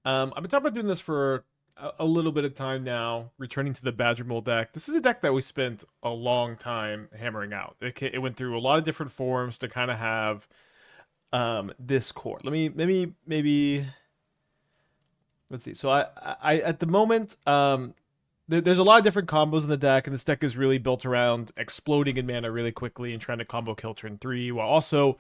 I've been talking about doing this for a little bit of time now, returning to the Badgermole deck. This is a deck that we spent a long time hammering out. It went through a lot of different forms to kind of have this core. Maybe let's see. So I at the moment there's a lot of different combos in the deck, and this deck is really built around exploding in mana really quickly and trying to combo kill turn 3 while also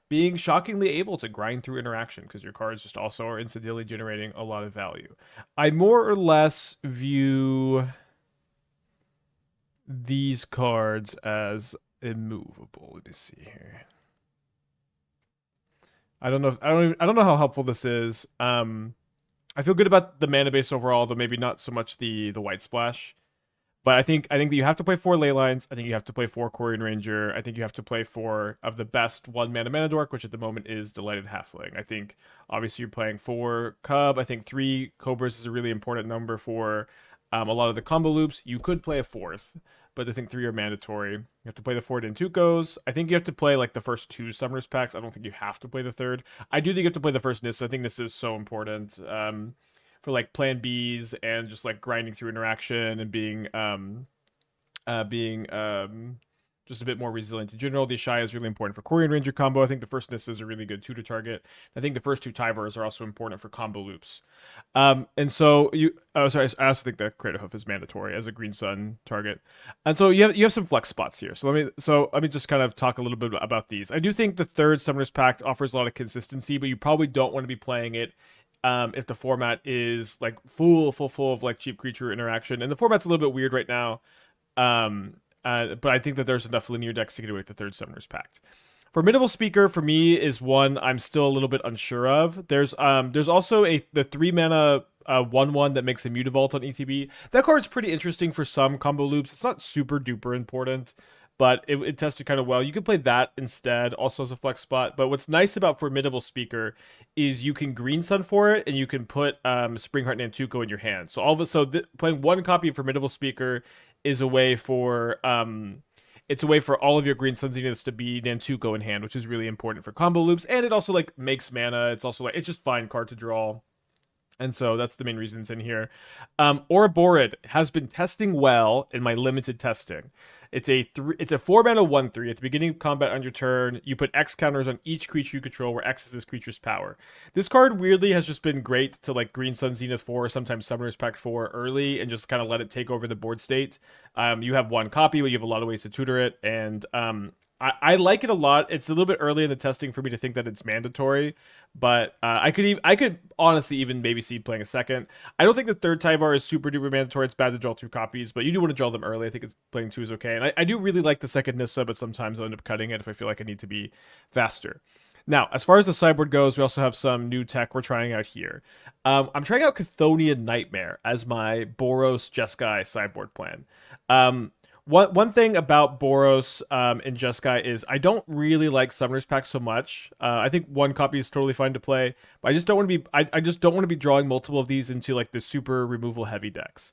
being shockingly able to grind through interaction because your cards just also are instantly generating a lot of value. I more or less view these cards as immovable. Let me see here. I don't know how helpful this is. I feel good about the mana base overall, though maybe not so much the white splash. But I think that you have to play 4 Leylines. I think you have to play 4 Quirion Ranger. I think you have to play 4 of the best 1 mana dork, which at the moment is Delighted Halfling. I think obviously you're playing 4 Cub. I think 3 Cobras is a really important number for a lot of the combo loops. You could play a 4th, but I think 3 are mandatory. You have to play the 4 Nantukos. I think you have to play like the first 2 Summoners Packs. I don't think you have to play the third. I do think you have to play the first Nissa. I think this is so important. For like plan Bs and just like grinding through interaction and being just a bit more resilient in general. The Shai is really important for Quirion Ranger combo. I think the first Nissa is a really good tutor target. I think the first 2 Tyvars are also important for combo loops. And so sorry, I also think that Craterhoof is mandatory as a Green Sun target. And so you have some flex spots here. So let me just kind of talk a little bit about these. I do think the third Summoner's Pact offers a lot of consistency, but you probably don't want to be playing it if the format is like full of like cheap creature interaction, and the format's a little bit weird right now. But I think that there's enough linear decks to get away with the third Summoner's Pact. Formidable Speaker for me is one I'm still a little bit unsure of. There's also the 3 mana 1/1 that makes a Mutavault on ETB. That card's pretty interesting for some combo loops. It's not super duper important, but it tested kind of well. You could play that instead, also as a flex spot. But what's nice about Formidable Speaker is you can Green Sun for it, and you can put Springheart Nantuko in your hand. So playing 1 copy of Formidable Speaker is a way for it's a way for all of your Green Sun Zeniths to be Nantuko in hand, which is really important for combo loops. And it also like makes mana. It's also like it's just fine card to draw. And so that's the main reason it's in here. Ouroborid has been testing well in my limited testing. It's a 4 mana 1/3. At the beginning of combat on your turn, you put X counters on each creature you control, where X is this creature's power. This card weirdly has just been great to like Green Sun Zenith 4, sometimes Summoner's Pact 4 early, and just kind of let it take over the board state. You have 1 copy, but you have a lot of ways to tutor it, and I like it a lot. It's a little bit early in the testing for me to think that it's mandatory, but I could honestly even maybe see playing a second. I don't think the third Tyvar is super duper mandatory. It's bad to draw 2 copies, but you do want to draw them early. I think it's playing 2 is okay, and I do really like the second Nissa, but sometimes I'll end up cutting it if I feel like I need to be faster. Now, as far as the sideboard goes, we also have some new tech we're trying out here. I'm trying out Chthonian Nightmare as my Boros Jeskai sideboard plan. One thing about Boros and Jeskai is I don't really like Summoner's Pact so much. I think 1 copy is totally fine to play, but I just don't want to be I just don't want to be drawing multiple of these into like the super removal heavy decks.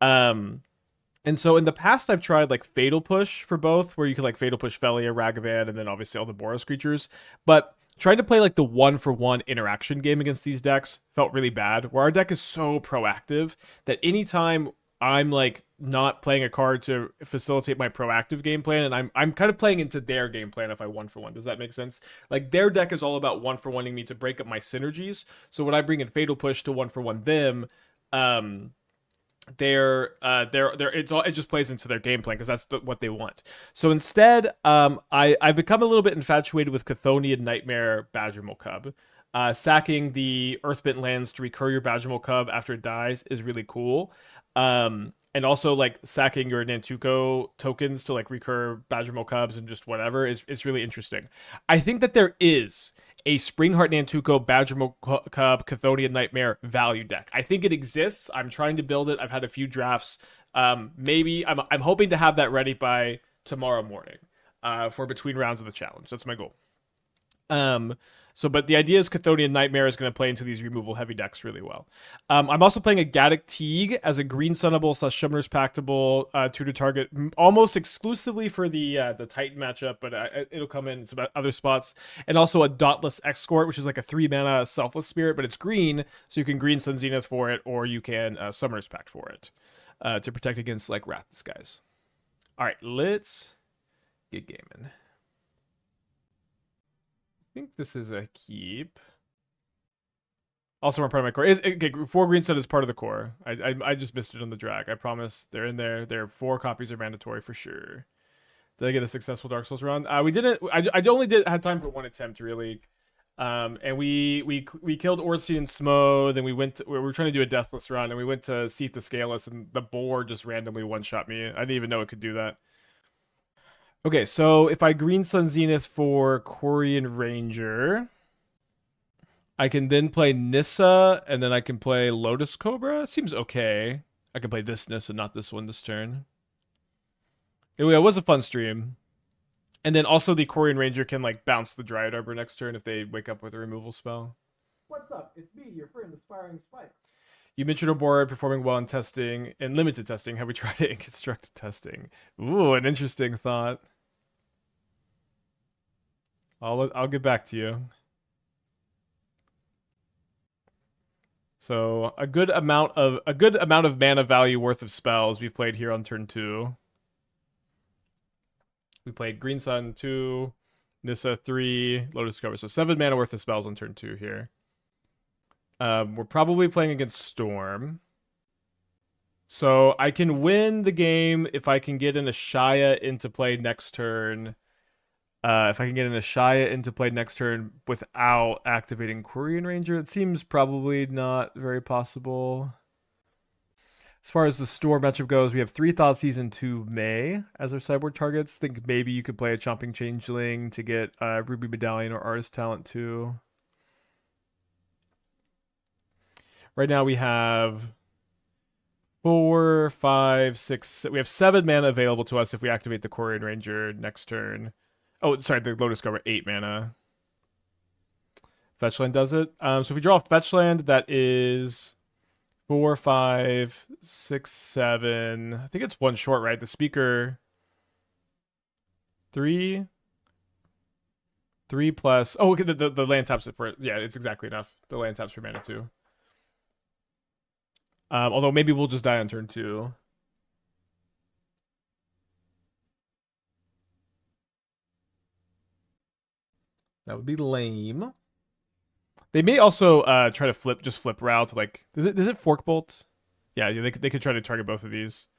And so in the past I've tried like Fatal Push for both, where you can like Fatal Push Felia, Ragavan, and then obviously all the Boros creatures. But trying to play like the 1-for-1 interaction game against these decks felt really bad, where our deck is so proactive that anytime I'm like not playing a card to facilitate my proactive game plan, and I'm kind of playing into their game plan if I 1-for-1. Does that make sense? Like their deck is all about 1-for-1ing me to break up my synergies. So when I bring in Fatal Push to 1-for-1 them, it just plays into their game plan because that's what they want. So instead, I've become a little bit infatuated with Chthonian Nightmare Badgermole Cub. Sacking the Earthbent lands to recur your Badgermole Cub after it dies is really cool. And also like sacking your Nantuko tokens to like recur Badgermole Cubs and just whatever is really interesting. I think that there is a Springheart Nantuko Badgermole Cub Chthonian Nightmare value deck. I think it exists. I'm trying to build it. I've had a few drafts. Maybe I'm hoping to have that ready by tomorrow morning for between rounds of the challenge. That's my goal. So, but the idea is Chthonian Nightmare is going to play into these removal heavy decks really well. I'm also playing a Gaddock Teeg as a green sunnable / Summoner's Pactable 2 to target almost exclusively for the Titan matchup, but it'll come in some other spots. And also a Dauntless Escort, which is like a 3 mana Selfless Spirit, but it's green, so you can green Sun Zenith for it, or you can Summoner's Pact for it to protect against like Wrath Disguise. All right, let's get gaming. I think this is a keep. Also, we're part of my core. Okay, 4 green set is part of the core. I just missed it on the drag. I promise they're in there. There 4 copies are mandatory for sure. Did I get a successful Dark Souls run? We didn't. I only had time for 1 attempt really. And we killed Ornstein and Smo. Then we were trying to do a deathless run, and we went to Seath the Scaleless, and the boar just randomly one shot me. I didn't even know it could do that. Okay, so if I green Sun Zenith for Quirion Ranger, I can then play Nissa, and then I can play Lotus Cobra. It seems okay. I can play this Nissa, not this one this turn. It was a fun stream. And then also the Quirion Ranger can like bounce the Dryad Arbor next turn if they wake up with a removal spell. What's up? It's me, your friend, Aspiring Spike. You mentioned a board performing well in testing and limited testing. Have we tried it in constructed testing? Ooh, an interesting thought. I'll get back to you. So a good amount of mana value worth of spells we played here on turn 2. We played Green Sun 2, Nissa 3, Lotus Cobra. So 7 mana worth of spells on turn 2 here. We're probably playing against Storm. So I can win the game if I can get an Ashaya into play next turn. If I can get an Ashaya into play next turn without activating Quirion Ranger, it seems probably not very possible. As far as the Storm matchup goes, we have 3 Thoughtseize and 2 May as our sideboard targets. Think maybe you could play a Chomping Changeling to get Ruby Medallion or Artist Talent too. Right now we have 4, 5, 6. We have 7 mana available to us if we activate the Quirion Ranger next turn. Oh, sorry, the Lotus Cobra 8 mana. Fetchland does it. So if we draw a Fetchland, that is 4, 5, 6, 7. I think it's 1 short, right? The Speaker 3 plus. Oh, okay, the land taps it for it. Yeah, it's exactly enough. The land taps for mana too. Although maybe we'll just die on turn 2. That would be lame. They may also try to flip route to like. Does it fork bolt? Yeah, they could try to target both of these.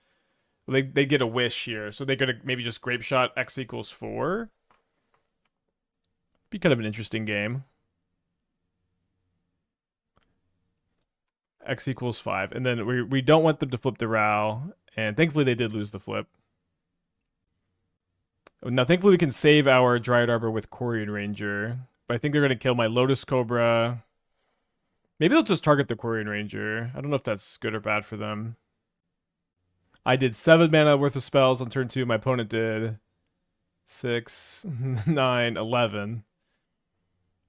They get a wish here, so they're gonna maybe just grape shot X equals 4. Be kind of an interesting game. X equals 5, and then we don't want them to flip the Rao, and thankfully they did lose the flip. Now, thankfully, we can save our Dryad Arbor with Quirion Ranger. But I think they're going to kill my Lotus Cobra. Maybe they'll just target the Quirion Ranger. I don't know if that's good or bad for them. I did 7 mana worth of spells on turn 2. My opponent did 6, 9, 11.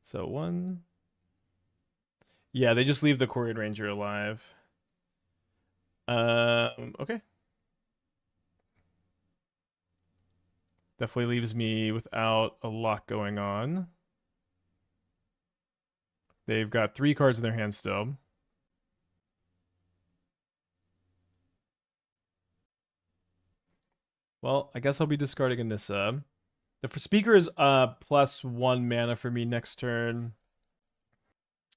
So 1. Yeah, they just leave the Quirion Ranger alive. Okay. Definitely leaves me without a lot going on. They've got 3 cards in their hand still. Well, I guess I'll be discarding a Nissa. The Speaker is plus 1 mana for me next turn.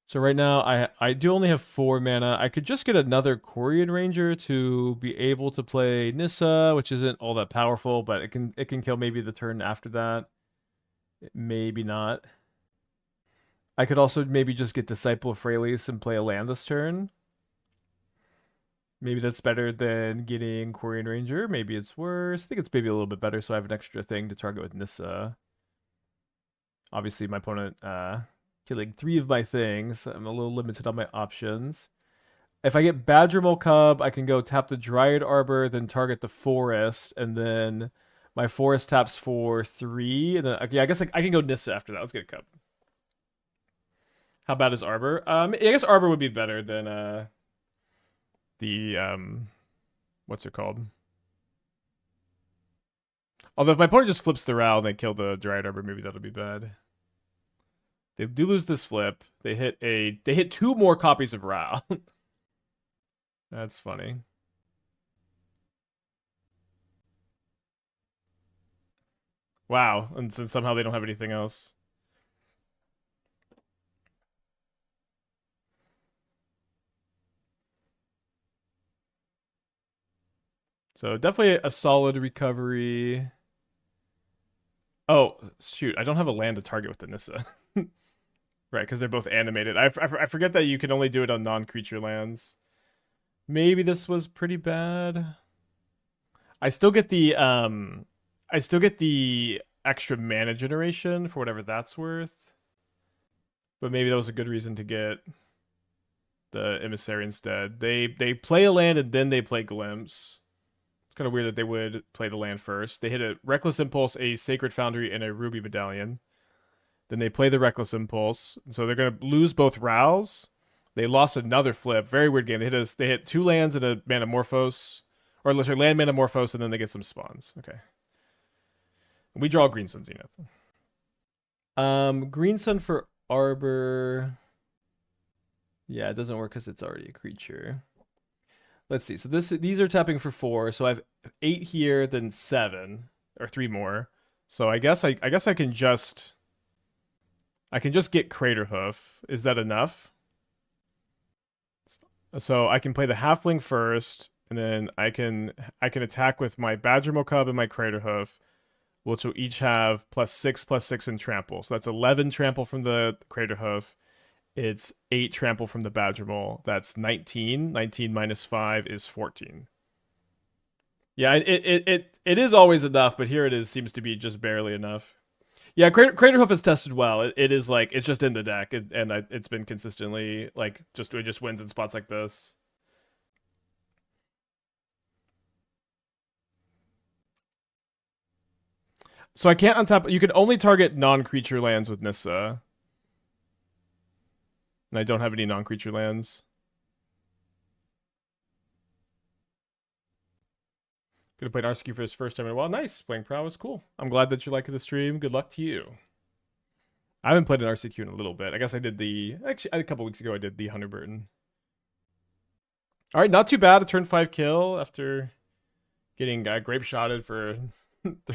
So right now, I do only have 4 mana. I could just get another Quirion Ranger to be able to play Nissa, which isn't all that powerful, but it can kill maybe the turn after that. Maybe not. I could also maybe just get Disciple of Freyalise and play a land this turn. Maybe that's better than getting Quirion Ranger. Maybe it's worse. I think it's maybe a little bit better, so I have an extra thing to target with Nissa. Obviously, my opponent killing 3 of my things. I'm a little limited on my options. If I get Badgermole Cub, I can go tap the Dryad Arbor, then target the Forest, and then my Forest taps for 3. And then, yeah, I guess I can go Nissa after that. Let's get a Cub. How bad is Arbor? I guess Arbor would be better than the what's it called? Although if my opponent just flips the Ral and they kill the Dryad Arbor, maybe that'll be bad. They do lose this flip. They hit two more copies of Ral. That's funny. Wow, and since somehow they don't have anything else. So definitely a solid recovery. Oh, shoot. I don't have a land to target with the Nissa. Right, because they're both animated. I forget that you can only do it on non-creature lands. Maybe this was pretty bad. I still get the extra mana generation for whatever that's worth. But maybe that was a good reason to get the Emissary instead. They play a land and then they play Glimpse. It's kind of weird that they would play the land first. They hit a Reckless Impulse, a Sacred Foundry, and a Ruby Medallion. Then they play the Reckless Impulse. So they're going to lose both Rals. They lost another flip. Very weird game. They hit two lands and a Manamorphose. Or let's say land Manamorphose, and then they get some spawns. Okay. We draw Green Sun Zenith. Green Sun for Arbor. Yeah, it doesn't work because it's already a creature. Let's see. So these are tapping for 4. So I have 8 here, then 7 or 3 more. So I guess I can just get Craterhoof. Is that enough? So I can play the Halfling first, and then I can attack with my Badgermole Cub and my Craterhoof, which will each have +6/+6 in trample. So that's 11 trample from the Craterhoof. It's 8 trample from the Badgermole. That's 19. 19 minus 5 is 14. Yeah, it is always enough, but here it is seems to be just barely enough. Yeah, Craterhoof is tested well. It is like it's just in the deck, it's been consistently like it just wins in spots like this. So I can't untap. You can only target non-creature lands with Nissa, and I don't have any non-creature lands. Gonna play Narcissus for his first time in a while. Nice, playing prowess, cool. I'm glad that you like the stream. Good luck to you. I haven't played an RCQ in a little bit. I guess I did actually a couple weeks ago. I did the Hunter Burton. All right, not too bad. A turn 5 kill after getting grape shotted for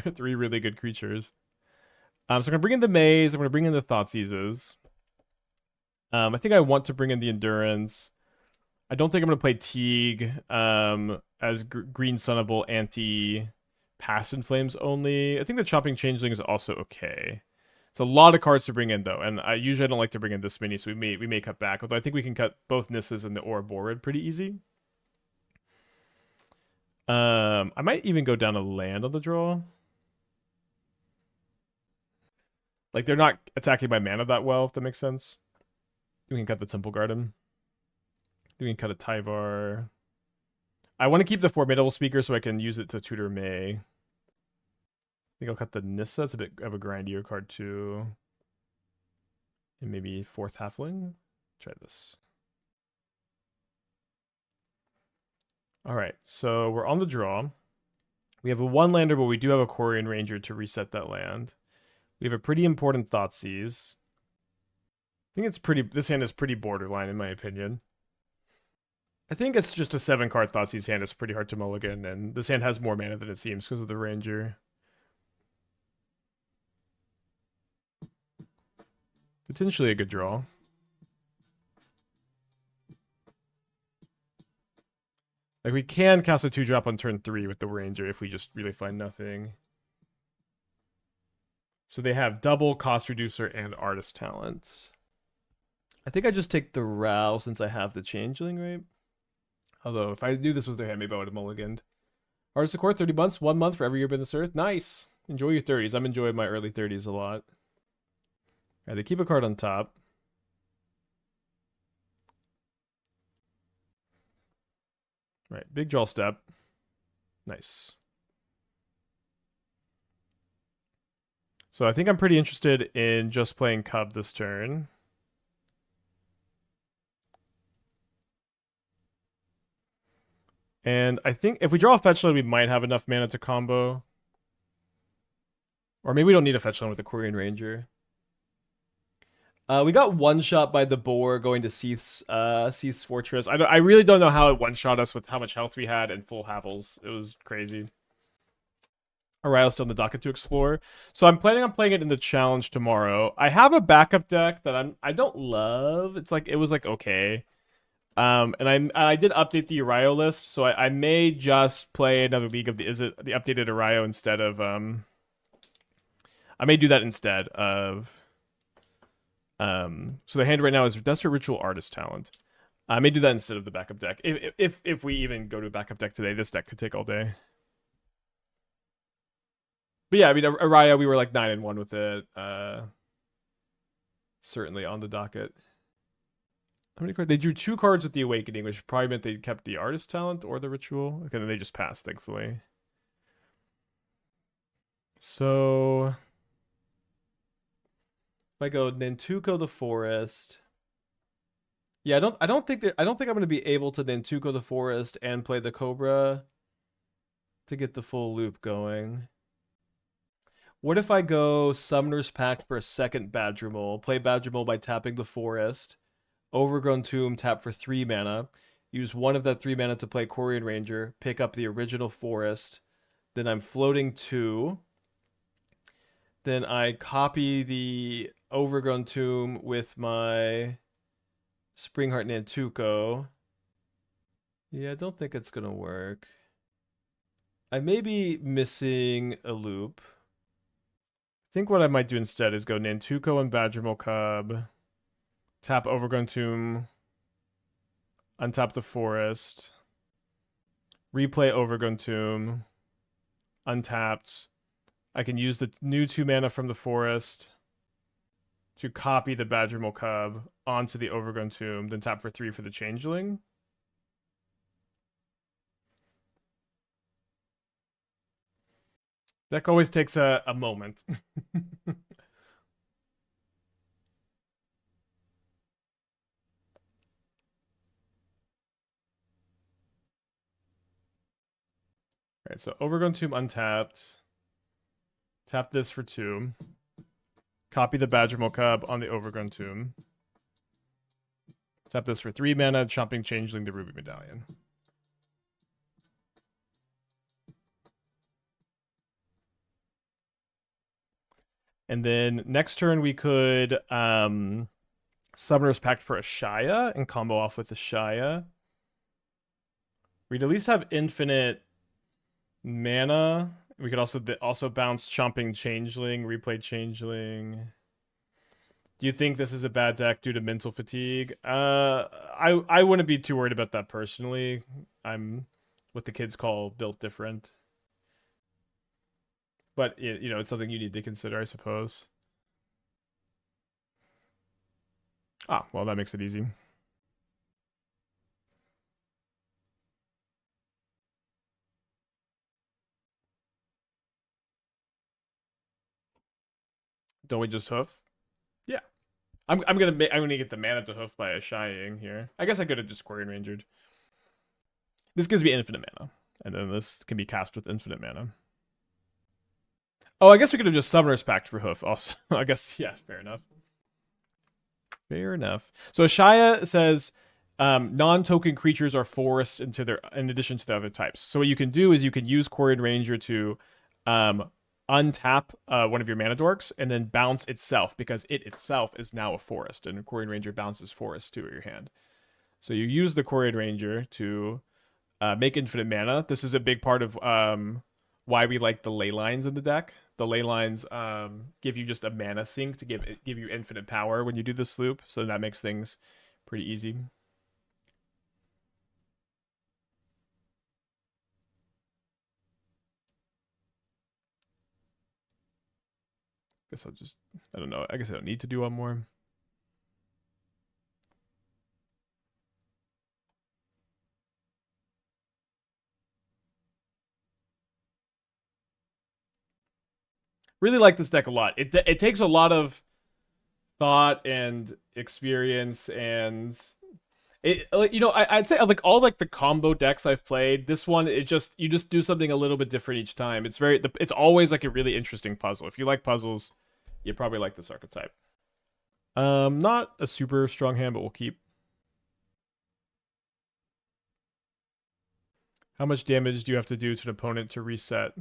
3 really good creatures. So I'm gonna bring in the Maze. I'm gonna bring in the Thoughtseizes. I think I want to bring in the Endurance. I don't think I'm gonna play Teeg as Green Sunnable anti Past in Flames only. I think the Chomping Changeling is also okay. It's a lot of cards to bring in though, and I usually don't like to bring in this many, so we may cut back. Although I think we can cut both Nissas and the Ouroboros pretty easy. I might even go down a land on the draw. Like they're not attacking my mana that well, if that makes sense. We can cut the Temple Garden. We can cut a Tyvar. I want to keep the Formidable Speaker so I can use it to tutor May. I think I'll cut the Nissa. It's a bit of a grindier card too. And maybe 4th Halfling. Try this. All right, so we're on the draw. We have a 1-lander, but we do have a Quirion Ranger to reset that land. We have a pretty important Thoughtseize. I think it's pretty. This hand is pretty borderline, in my opinion. I think it's just a 7-card Thoughtseize hand. It's pretty hard to mulligan, and this hand has more mana than it seems because of the Ranger. Potentially a good draw. Like, we can cast a 2-drop on turn 3 with the Ranger if we just really find nothing. So they have double Cost Reducer and Artist Talent. I think I just take the Ral since I have the Changeling, right? Although, if I knew this was their hand, maybe I would have mulliganed. Artist Accord, 30 months, 1 month for every year been this earth. Nice. Enjoy your 30s. I'm enjoying my early 30s a lot. Yeah, they keep a card on top. Right, big draw step. Nice. So I think I'm pretty interested in just playing Cub this turn. And I think if we draw a fetch land, we might have enough mana to combo. Or maybe we don't need a fetch land with the Quirion Ranger. We got one shot by the boar going to Seath's Fortress. I really don't know how it one shot us with how much health we had and full Havels. It was crazy. Ario's still in the docket to explore. So I'm planning on playing it in the challenge tomorrow. I have a backup deck that I don't love. It was like okay. And I did update the Ario list, so I may just play another league of the updated Ario instead of I may do that instead of so the hand right now is Desperate Ritual Artist Talent. I may do that instead of the backup deck. If we even go to a backup deck today, this deck could take all day. But yeah, I mean Araya, we were like 9-1 with it. Certainly on the docket. How many cards? They drew 2 cards with the Awakening, which probably meant they kept the Artist Talent or the Ritual. Okay, then they just passed, thankfully. So if I go Nantuko the Forest. Yeah, I don't think I'm gonna be able to Nantuko the Forest and play the Cobra to get the full loop going. What if I go Summoner's Pact for a second Badgermole, play Badgermole by tapping the Forest, Overgrown Tomb, tap for 3 mana, use 1 of that 3 mana to play Quirion Ranger, pick up the original Forest, then I'm floating 2, then I copy the Overgrown Tomb with my Springheart Nantuko. Yeah, I don't think it's gonna work. I may be missing a loop. I think what I might do instead is go Nantuko and Badgermole Cub, tap Overgrown Tomb, untap the Forest, replay Overgrown Tomb, untapped. I can use the new 2 mana from the Forest to copy the Badgermole Cub onto the Overgrown Tomb, then tap for 3 for the Changeling. Deck always takes a moment. Alright, so Overgrown Tomb untapped. Tap this for 2. Copy the Badgermole Cub on the Overgrown Tomb. Tap this for 3 mana, Chomping Changeling the Ruby Medallion. And then next turn we could Summoner's Pact for a Shaya and combo off with the Shaya. We'd at least have infinite mana. We could also bounce Chomping Changeling, replay Changeling. Do you think this is a bad deck due to mental fatigue? I wouldn't be too worried about that personally. I'm what the kids call built different. But it's something you need to consider, I suppose. Ah, well, that makes it easy. Don't we just hoof? Yeah. I'm gonna get the mana to hoof by a shying here. I guess I could have just Quirion Rangered. This gives me infinite mana, and then this can be cast with infinite mana. Oh, I guess we could have just Summoner's Pact for hoof. Also, I guess yeah, fair enough. Fair enough. So Shaya says non-token creatures are forests in addition to the other types. So what you can do is you can use Quirion Ranger to untap one of your mana dorks and then bounce itself because it itself is now a forest, and Quirion Ranger bounces forest to your hand. So you use the Quirion Ranger to make infinite mana. This is a big part of why we like the ley lines in the deck. The ley lines give you just a mana sink to give you infinite power when you do this loop, so that makes things pretty easy. I don't know. I guess I don't need to do one more. Really like this deck a lot. It takes a lot of thought and experience, and I'd say like all like the combo decks I've played, this one you just do something a little bit different each time. It's always like a really interesting puzzle. If you like puzzles, you probably like this archetype. Not a super strong hand, but we'll keep. How much damage do you have to do to an opponent to reset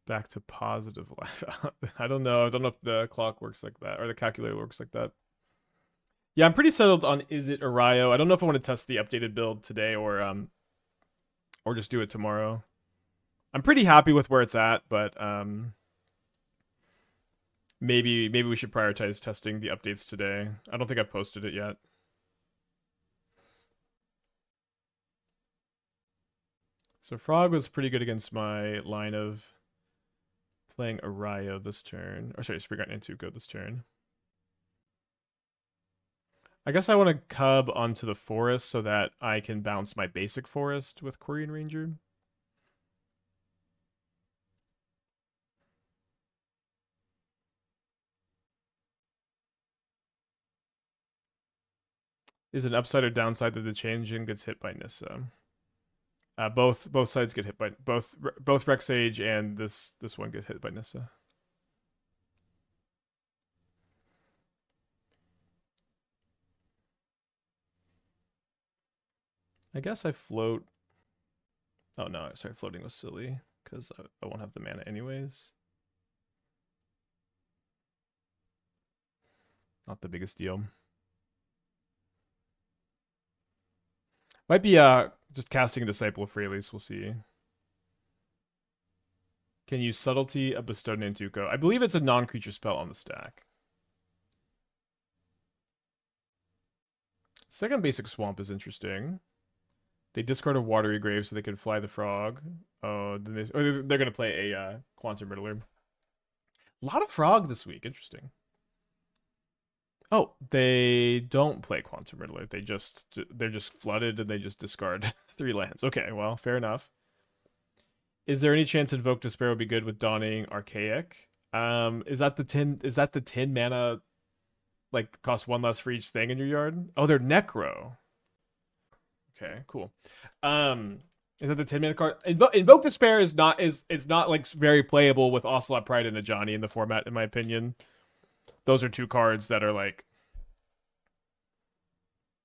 back to positive life? I don't know. I don't know if the clock works like that or the calculator works like that. Yeah, I'm pretty settled on Is It Arayo. I don't know if I want to test the updated build today or just do it tomorrow. I'm pretty happy with where it's at, but maybe we should prioritize testing the updates today. I don't think I've posted it yet. So Frog was pretty good against my line of playing Arayo this turn. Or sorry, Springheart Nantuko this turn. I guess I want to cub onto the forest so that I can bounce my basic forest with Quirion Ranger. Is an upside or downside that the changeling gets hit by Nissa? Both sides get hit by both Rexage and this one gets hit by Nissa. I guess I float. Oh no, sorry, floating was silly because I won't have the mana anyways. Not the biggest deal. Might be just casting a Disciple of Freyalise, we'll see. Can use Subtlety of Bestowed Nantuko. I believe it's a non-creature spell on the stack. Second basic swamp is interesting. They discard a Watery Grave so they can fly the frog. Oh, then they're going to play a Quantum Riddler. A lot of frog this week. Interesting. Oh, they don't play Quantum Riddler. They're just flooded and they just discard 3 lands. Okay, well, fair enough. Is there any chance Invoke Despair would be good with Dawning Archaic? Is that the 10 mana like cost 1 less for each thing in your yard? Oh, they're Necro. Okay, cool. Is that the 10 mana card? Invoke Despair is not like very playable with Ocelot Pride and Ajani in the format, in my opinion. Those are 2 cards that are like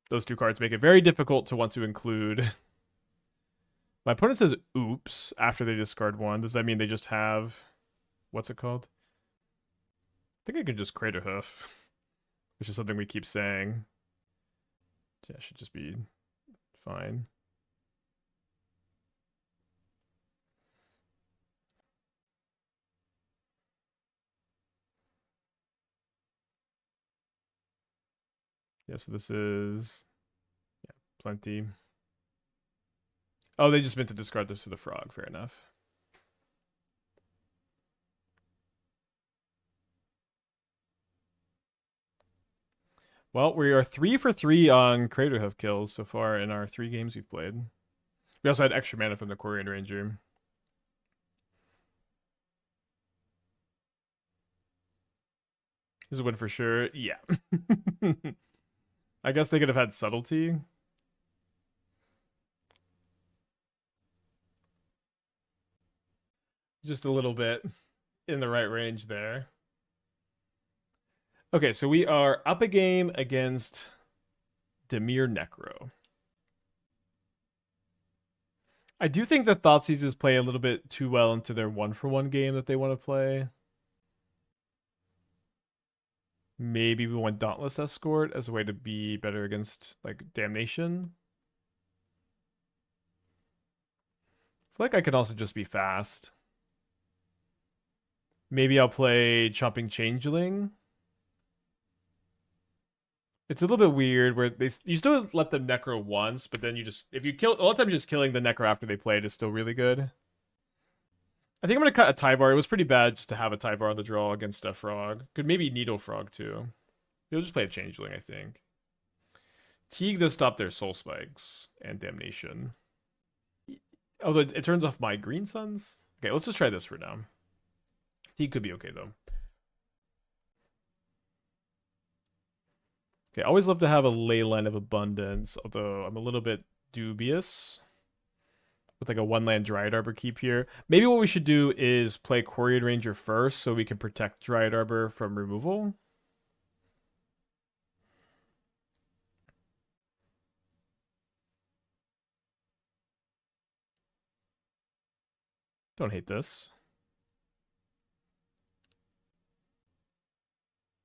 those 2 cards make it very difficult to want to include. My opponent says oops after they discard 1. Does that mean they just have what's it called? I think I could just Craterhoof, which is something we keep saying. Yeah, should just be fine. Yeah, so this is plenty. Oh, they just meant to discard this to the frog. Fair enough. Well, we are 3 for 3 on Craterhoof kills so far in our 3 games we've played. We also had extra mana from the Quirion Ranger. This is a win for sure. Yeah. I guess they could have had subtlety. Just a little bit in the right range there. Okay, so we are up a game against Dimir Necro. I do think that Thoughtseizes play a little bit too well into their 1-for-1 game that they want to play. Maybe we want Dauntless Escort as a way to be better against like Damnation. I feel like I could also just be fast. Maybe I'll play Chomping Changeling. It's a little bit weird where you still let them Necro once, but then if you kill a lot of times just killing the Necro after they play it is still really good. I think I'm gonna cut a Tyvar. It was pretty bad just to have a Tyvar on the draw against a frog. Could maybe Needle Frog too. You'll just play a Changeling, I think. Teeg does stop their Soul Spikes and Damnation. Although it turns off my Green Suns. Okay, let's just try this for now. Teeg could be okay though. Okay, always love to have a Leyline of Abundance, although I'm a little bit dubious with like a 1-land Dryad Arbor keep here. Maybe what we should do is play Quirion Ranger first so we can protect Dryad Arbor from removal. Don't hate this.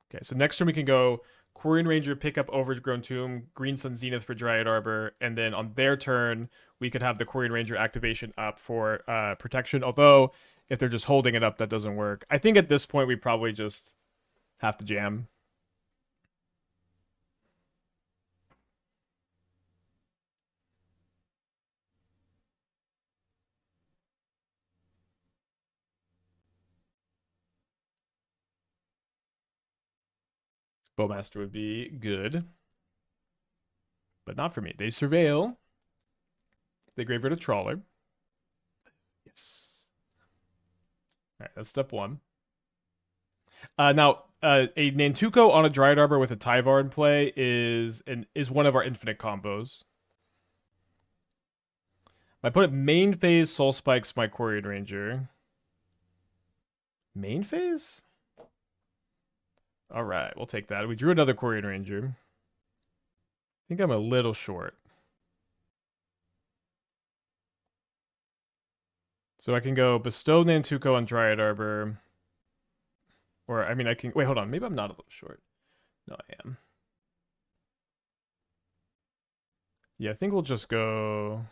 Okay, so next turn we can go Quirion Ranger, pick up Overgrown Tomb, Green Sun Zenith for Dryad Arbor, and then on their turn, we could have the Quirion Ranger activation up for protection. Although, if they're just holding it up, that doesn't work. I think at this point, we probably just have to jam. Bowmaster would be good, but not for me. They surveil. They graveyard a Trawler. Yes. All right, that's step one. Now, a Nantuko on a Dryad Arbor with a Tyvar in play is one of our infinite combos. My opponent main phase Soul Spikes my Quirion Ranger. Main phase? All right, we'll take that. We drew another Quirion Ranger. I think I'm a little short. So I can go Bestow Nantuko on Dryad Arbor. Or, I mean, I can... Wait, hold on. Maybe I'm not a little short. No, I am. Yeah, I think we'll just go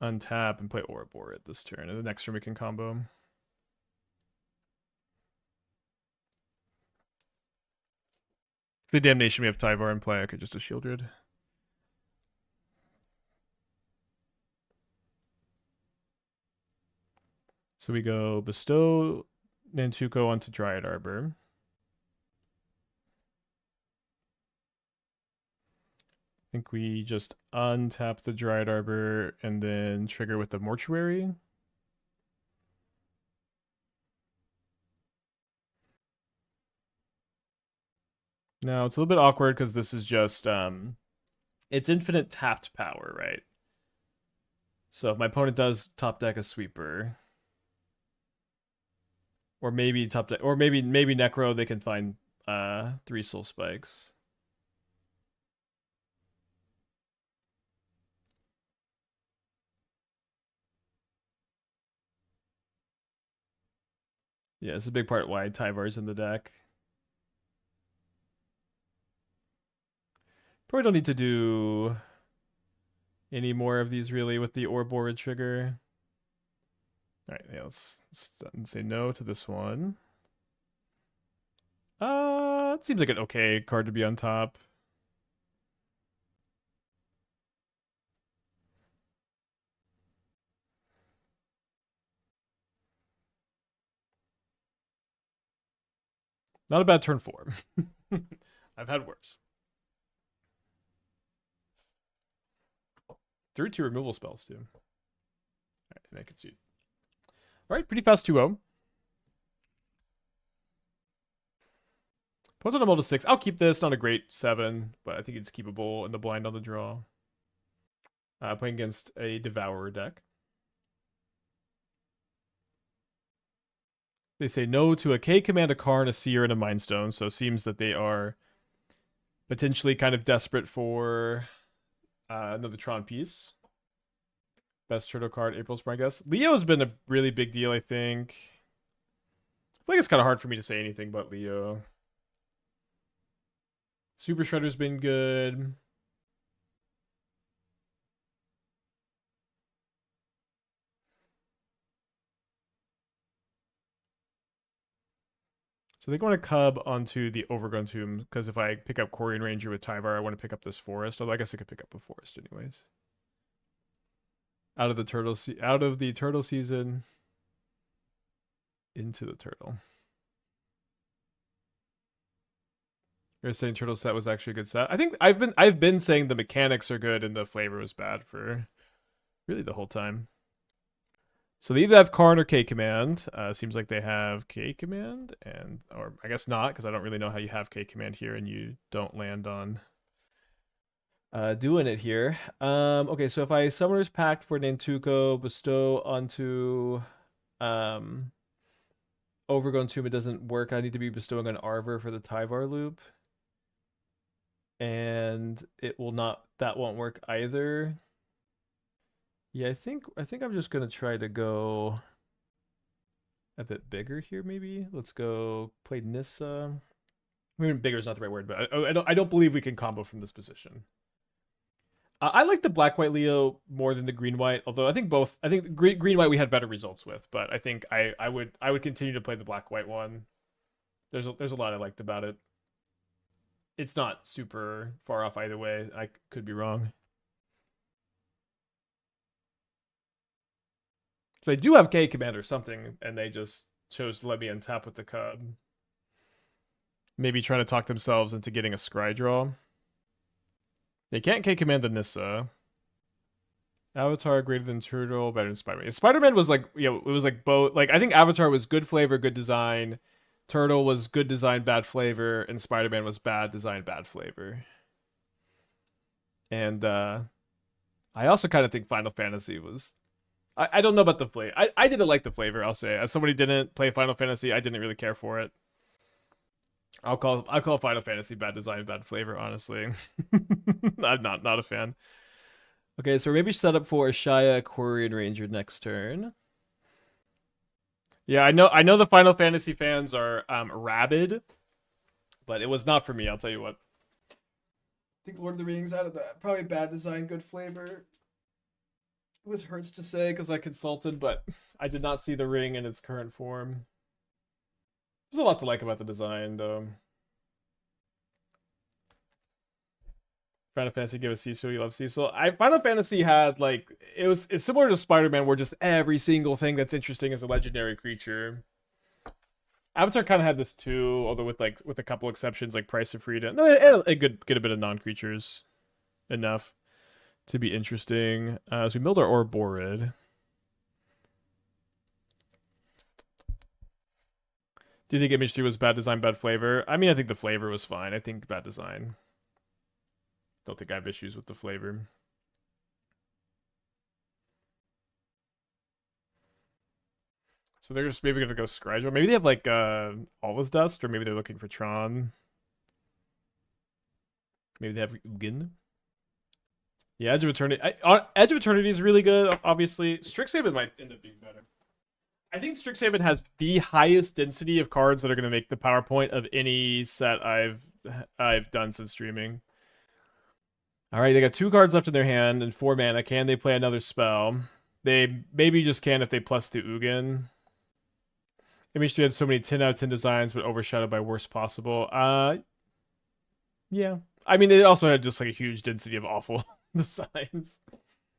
untap and play Ouroboros this turn. And the next turn we can combo. The Damnation, we have Tyvar in play. Okay, just a Shieldred. So we go Bestow Nantuko onto Dryad Arbor. I think we just untap the Dryad Arbor and then trigger with the Mortuary. Now, it's a little bit awkward because this is just, it's infinite tapped power, right? So if my opponent does top deck a Sweeper, or maybe top deck, or maybe Necro, they can find 3 Soul Spikes. Yeah, it's a big part why Tyvar's in the deck. Probably don't need to do any more of these really with the Ouroboros trigger. All right, yeah, let's say no to this one. It seems like an okay card to be on top. Not a bad turn 4. I've had worse. Through 2 removal spells, too. All right, make it suit. All right, pretty fast 2-0. Puts on a mold to 6. I'll keep this. Not a great 7, but I think it's keepable in the blind on the draw. Playing against a Devourer deck. They say no to a K command, a Karn, a Seer, and a Mindstone. So it seems that they are potentially kind of desperate for another Tron piece. Best turtle card, April's my guess. Leo's been a really big deal, I think. I feel like it's kind of hard for me to say anything but Leo. Super Shredder's been good. So they want to Cub onto the Overgrown Tomb, because if I pick up Quirion Ranger with Tyvar, I want to pick up this Forest. Although I guess I could pick up a Forest anyways. Out of the turtle season into the turtle. You're saying turtle set was actually a good set. I think I've been saying the mechanics are good and the flavor was bad for really the whole time. So they either have Karn or K Command. Seems like they have K Command, and or I guess not, because I don't really know how you have K Command here and you don't land on doing it here. Okay, so if I Summoner's Pact for Nantuko, bestow onto um Overgrown Tomb, it doesn't work. I need to be bestowing on Arbor for the Tyvar loop. And it will not, that won't work either. Yeah, I think I'm just gonna try to go a bit bigger here, maybe. Let's go play Nissa. I mean, bigger is not the right word, but I don't believe we can combo from this position. I like the black white Leo more than the green white, although I think both. I think the green white we had better results with, but I think I would continue to play the black white one. There's a lot I liked about it. It's not super far off either way. I could be wrong. So they do have K command or something, and they just chose to let me untap with the Cub. Maybe trying to talk themselves into getting a scry draw. They can't K command the Nissa. Avatar greater than Turtle, better than Spider-Man. Spider-Man was like, it was like both. Like, I think Avatar was good flavor, good design. Turtle was good design, bad flavor, and Spider-Man was bad design, bad flavor. And I also kind of think Final Fantasy was. I don't know about the flavor. I didn't like the flavor. I'll say, as somebody who didn't play Final Fantasy, I didn't really care for it. I'll call Final Fantasy bad design, bad flavor. Honestly, I'm not a fan. Okay, so maybe set up for Shia Quirion Ranger next turn. Yeah, I know the Final Fantasy fans are rabid, but it was not for me. I'll tell you what. I think Lord of the Rings out of that probably bad design, good flavor. Which hurts to say because I consulted, but I did not see the ring in its current form. There's a lot to like about the design, though. Final Fantasy give a Cecil, you love Cecil. Final Fantasy had like it's similar to Spider-Man, where just every single thing that's interesting is a legendary creature. Avatar kind of had this too, although with a couple exceptions like Price of Freedom. No, it could get a bit of non-creatures enough to be interesting. So we milled our Ouroborid. Do you think Image 3 was bad design, bad flavor? I mean, I think the flavor was fine. I think bad design. Don't think I have issues with the flavor. So they're just maybe gonna go Scrydraw. Maybe they have like Alwa's Dust, or maybe they're looking for Tron. Maybe they have Ugin. Yeah, Edge of Eternity. Edge of Eternity is really good. Obviously, Strixhaven might end up being better. I think Strixhaven has the highest density of cards that are going to make the PowerPoint of any set I've done since streaming. All right, they got 2 cards left in their hand and 4 mana. Can they play another spell? They maybe just can if they plus the Ugin. Image 3 had so many 10 out of 10 designs, but overshadowed by worst possible. Yeah. I mean, they also had just like a huge density of awful designs.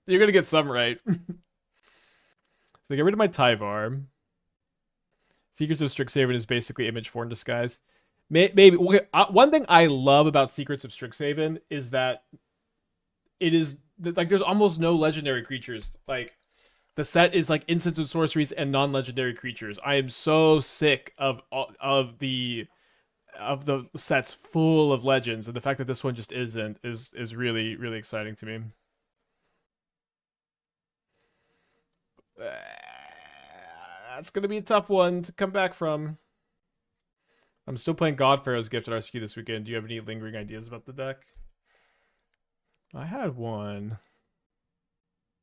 You're gonna get some right. So they get rid of my Tyvar. Secrets of Strixhaven is basically Image 4 in disguise. Maybe one thing I love about Secrets of Strixhaven is that it is like there's almost no legendary creatures. Like the set is like instants and sorceries and non-legendary creatures. I am so sick of the sets full of legends, and the fact that this one just isn't is really really exciting to me. That's gonna be a tough one to come back from. I'm still playing Godpharaoh's Gift at RSQ this weekend. Do you have any lingering ideas about the deck? I had one.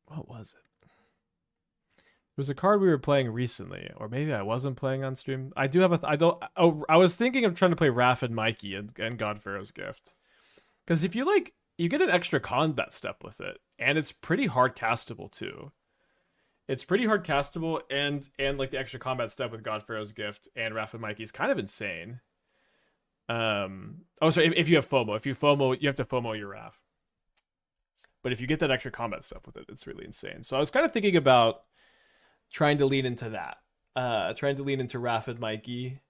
What was it? It was a card we were playing recently, or maybe I wasn't playing on stream. I do have a. I don't. Oh, I was thinking of trying to play Raph and Mikey and Godpharaoh's Gift, because if you like, you get an extra combat step with it, and it's pretty hard castable too. It's pretty hard castable, and like the extra combat step with Godpharaoh's Gift and Raph and Mikey is kind of insane. Oh, sorry. If you have FOMO, you have to FOMO your Raph. But if you get that extra combat step with it, it's really insane. So I was kind of thinking about trying to lean into that. Trying to lean into Raph and Mikey,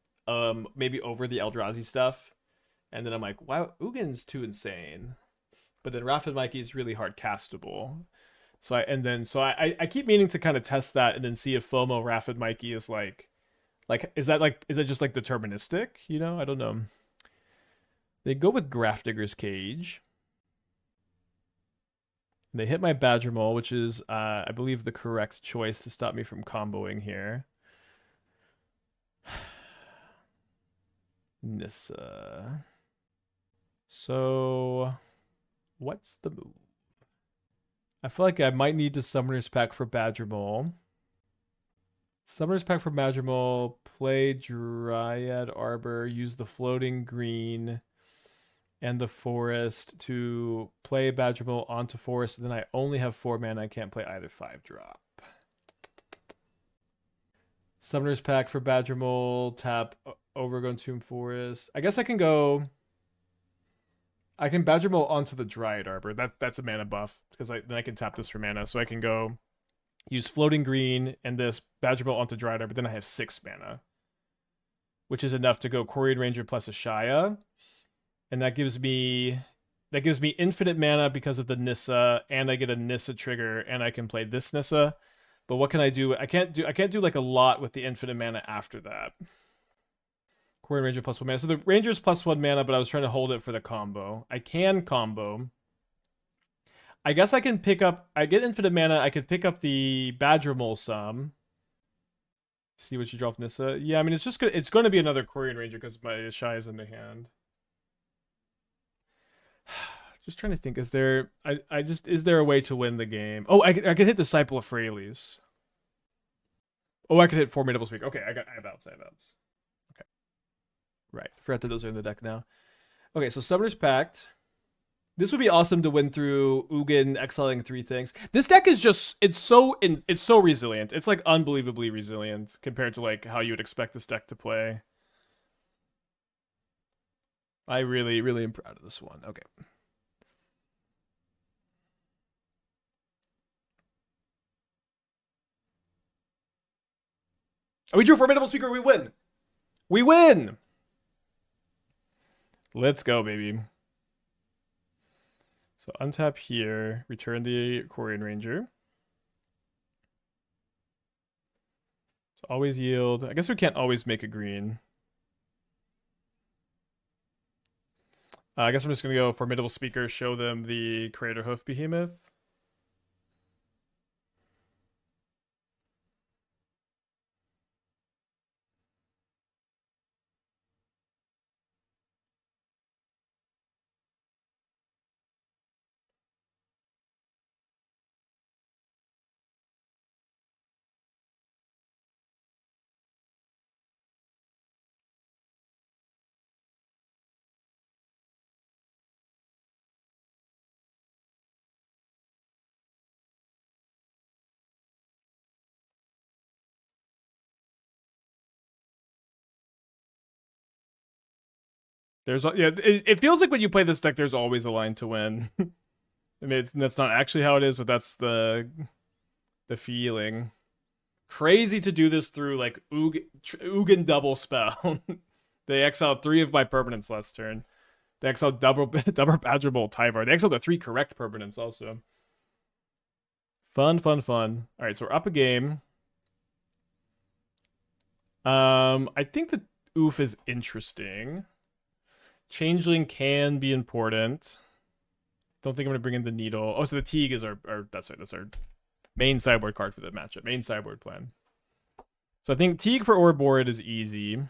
maybe over the Eldrazi stuff. And then I'm like, wow, Ugin's too insane. But then Raph and Mikey is really hard castable. So I keep meaning to kind of test that and then see if FOMO Rapid Mikey is is that just like deterministic? You know, I don't know. They go with Grafdigger's Cage. And they hit my Badgermole, which is I believe the correct choice to stop me from comboing here. Nissa. So what's the move? I feel like I might need to Summoner's Pack for Badgermole. Summoner's Pack for Badgermole, play Dryad Arbor, use the floating green and the forest to play Badgermole onto forest, and then I only have 4 mana. I can't play either 5-drop. Summoner's Pack for Badgermole, tap Overgrown Tomb Forest. I guess I can Badgermole onto the Dryad Arbor. That's a mana buff, because then I can tap this for mana. So I can go use floating green and this Badgermole onto Dryad Arbor, but then I have 6 mana, which is enough to go Quirion Ranger plus a Shaya. And that gives me infinite mana because of the Nissa, and I get a Nissa trigger, and I can play this Nissa. But what can I do? I can't do like a lot with the infinite mana after that. Quirion Ranger plus 1 mana. So the Ranger's plus 1 mana, but I was trying to hold it for the combo. I can combo. I guess I can pick up. I get infinite mana. I could pick up the Badgermole some. See what you draw from Nissa. Yeah, I mean it's going to be another Quirion Ranger because my Shy is in the hand. Just trying to think. Is there a way to win the game? Oh, I could hit Disciple of Freyalise. Oh, I could hit Formidable Speaker. Okay, I have outs. Okay. Right. Forgot that those are in the deck now. Okay, so Summoner's Pact. This would be awesome to win through Ugin exiling 3 things. This deck is it's so resilient. It's like unbelievably resilient compared to like how you would expect this deck to play. I really, really am proud of this one. Okay. We drew Formidable Speaker. We win. We win. Let's go, baby. So untap here. Return the Quirion Ranger. So always yield. I guess we can't always make a green. I guess I'm just going to go Formidable Speaker, show them the Craterhoof Behemoth. It feels like when you play this deck, there's always a line to win. I mean, that's not actually how it is, but that's the feeling. Crazy to do this through like Ugin double spell. They exiled 3 of my permanents last turn. They exiled double Badgermole Tyvar. They exiled the 3 correct permanents also. Fun. All right, so we're up a game. I think the Ouphe is interesting. Changeling can be important. Don't think I'm gonna bring in the Needle. Oh, so the Teeg is our that's our main sideboard card for the matchup. Main sideboard plan. So I think Teeg for Ouroboros is easy. I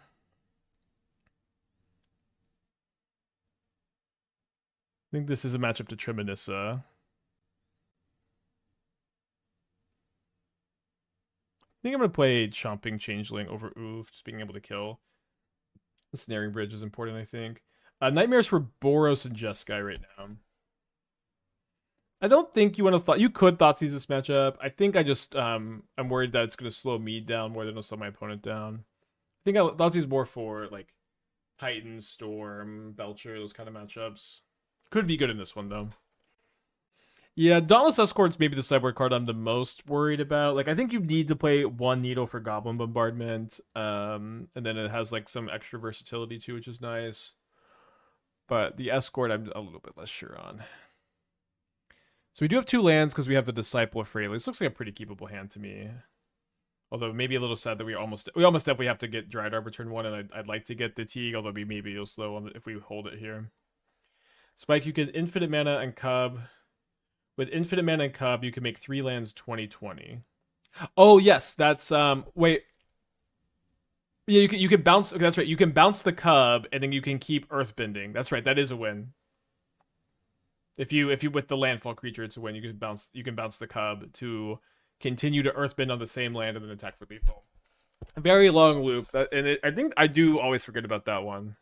think this is a matchup to trim Nissa. I think I'm gonna play Chomping Changeling over Ouphe, just being able to kill. The Snaring Bridge is important, I think. Nightmares for Boros and Jeskai right now. I don't think you want to thought you could Thoughtseize this matchup. I think I just I'm worried that it's gonna slow me down more than it'll slow my opponent down. I think Thoughtseize more for like Titan, Storm, Belcher, those kind of matchups. Could be good in this one though. Yeah, Dauntless Escort's maybe the sideboard card I'm the most worried about. Like I think you need to play 1 Needle for Goblin Bombardment. And then it has like some extra versatility too, which is nice. But the Escort I'm a little bit less sure on. So we do have 2 lands because we have the Disciple of Freyalise. This looks like a pretty keepable hand to me. Although maybe a little sad that we almost definitely have to get Dryad Arbor turn 1, and I'd like to get the Teeg, although maybe it'll slow on if we hold it here. Spike, you get infinite mana and Cub. With infinite mana and Cub, you can make 3 lands 20/20. Oh yes, that's wait. Yeah, you can bounce. Okay, that's right. You can bounce the Cub, and then you can keep Earthbending. That's right. That is a win. If you with the landfall creature, it's a win. You can bounce the Cub to continue to Earthbend on the same land and then attack for lethal. A very long loop, I think I do always forget about that one.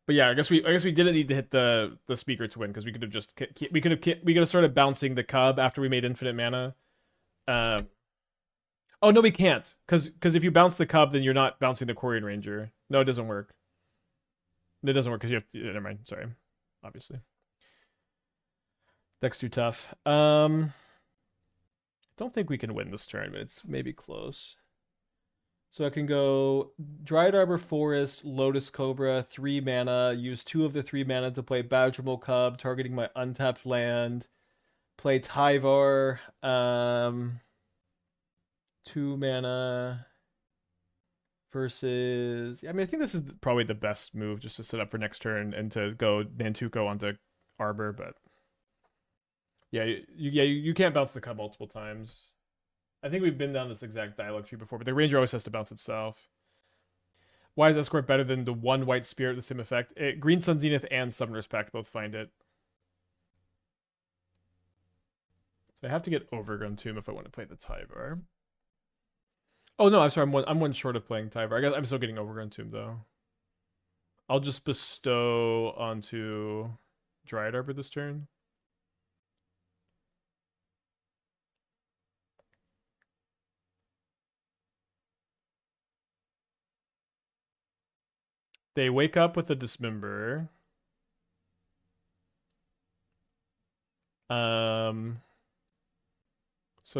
But yeah, I guess we didn't need to hit the speaker to win because we could have just we could have started bouncing the Cub after we made infinite mana. Oh no, we can't because if you bounce the Cub, then you're not bouncing the Quirion Ranger. No, it doesn't work. It doesn't work because you have to. Never mind. Sorry. Obviously, deck's too tough. Don't think we can win this turn, but it's maybe close. So I can go Dryad Arbor Forest, Lotus Cobra, 3 mana, use 2 of the 3 mana to play Badgermole Cub, targeting my untapped land. Play Tyvar, 2 mana versus... I mean, I think this is probably the best move just to set up for next turn and to go Nantuko onto Arbor, but... Yeah, you can't bounce the Cub multiple times. I think we've been down this exact dialogue tree before, but the Ranger always has to bounce itself. Why is Escort better than the 1 white Spirit, the same effect? Green Sun Zenith and Summoner's Pact both find it. So I have to get Overgrown Tomb if I want to play the Tyvar. Oh no, I'm sorry, I'm one short of playing Tyvar. I guess I'm still getting Overgrown Tomb though. I'll just bestow onto Dryad Arbor this turn. They wake up with a Dismember. So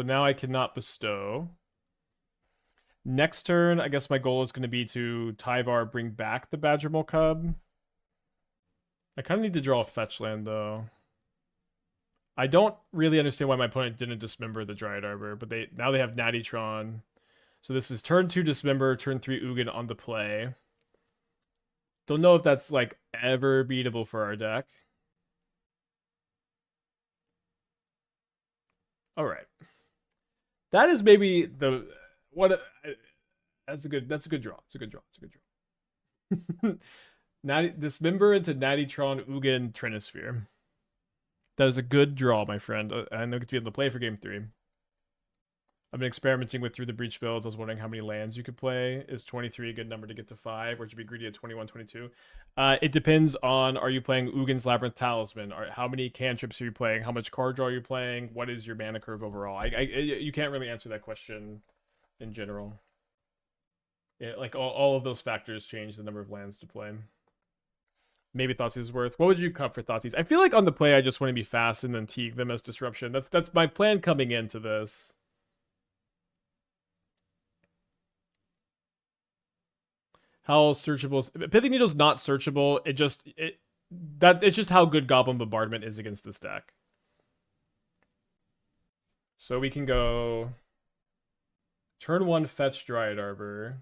now I cannot bestow. Next turn, I guess my goal is going to be to Tyvar bring back the Badgermole Cub. I kind of need to draw a fetch land, though. I don't really understand why my opponent didn't Dismember the Dryad Arbor, but now they have Nattytron. So this is turn 2 Dismember, turn 3 Ugin on the play. Don't know if that's, like, ever beatable for our deck. All right. That is maybe the... What... That's a good draw. It's a good draw. Dismember into Nattytron, Ugin, Trinisphere. That is a good draw, my friend. I know get to be able to play for game 3. I've been experimenting with Through the Breach builds. I was wondering how many lands you could play. Is 23 a good number to get to 5, or should be greedy at 21, 22? It depends on, are you playing Ugin's Labyrinth Talisman? How many cantrips are you playing? How much card draw are you playing? What is your mana curve overall? You can't really answer that question in general. Yeah, like all of those factors change the number of lands to play. Maybe Thoughtseize is worth. What would you cut for Thoughtseize? I feel like on the play I just want to be fast and then Teeg them as disruption. That's my plan coming into this. How searchable is... Pithing Needle's not searchable. It's just how good Goblin Bombardment is against this deck. So we can go turn 1 fetch Dryad Arbor.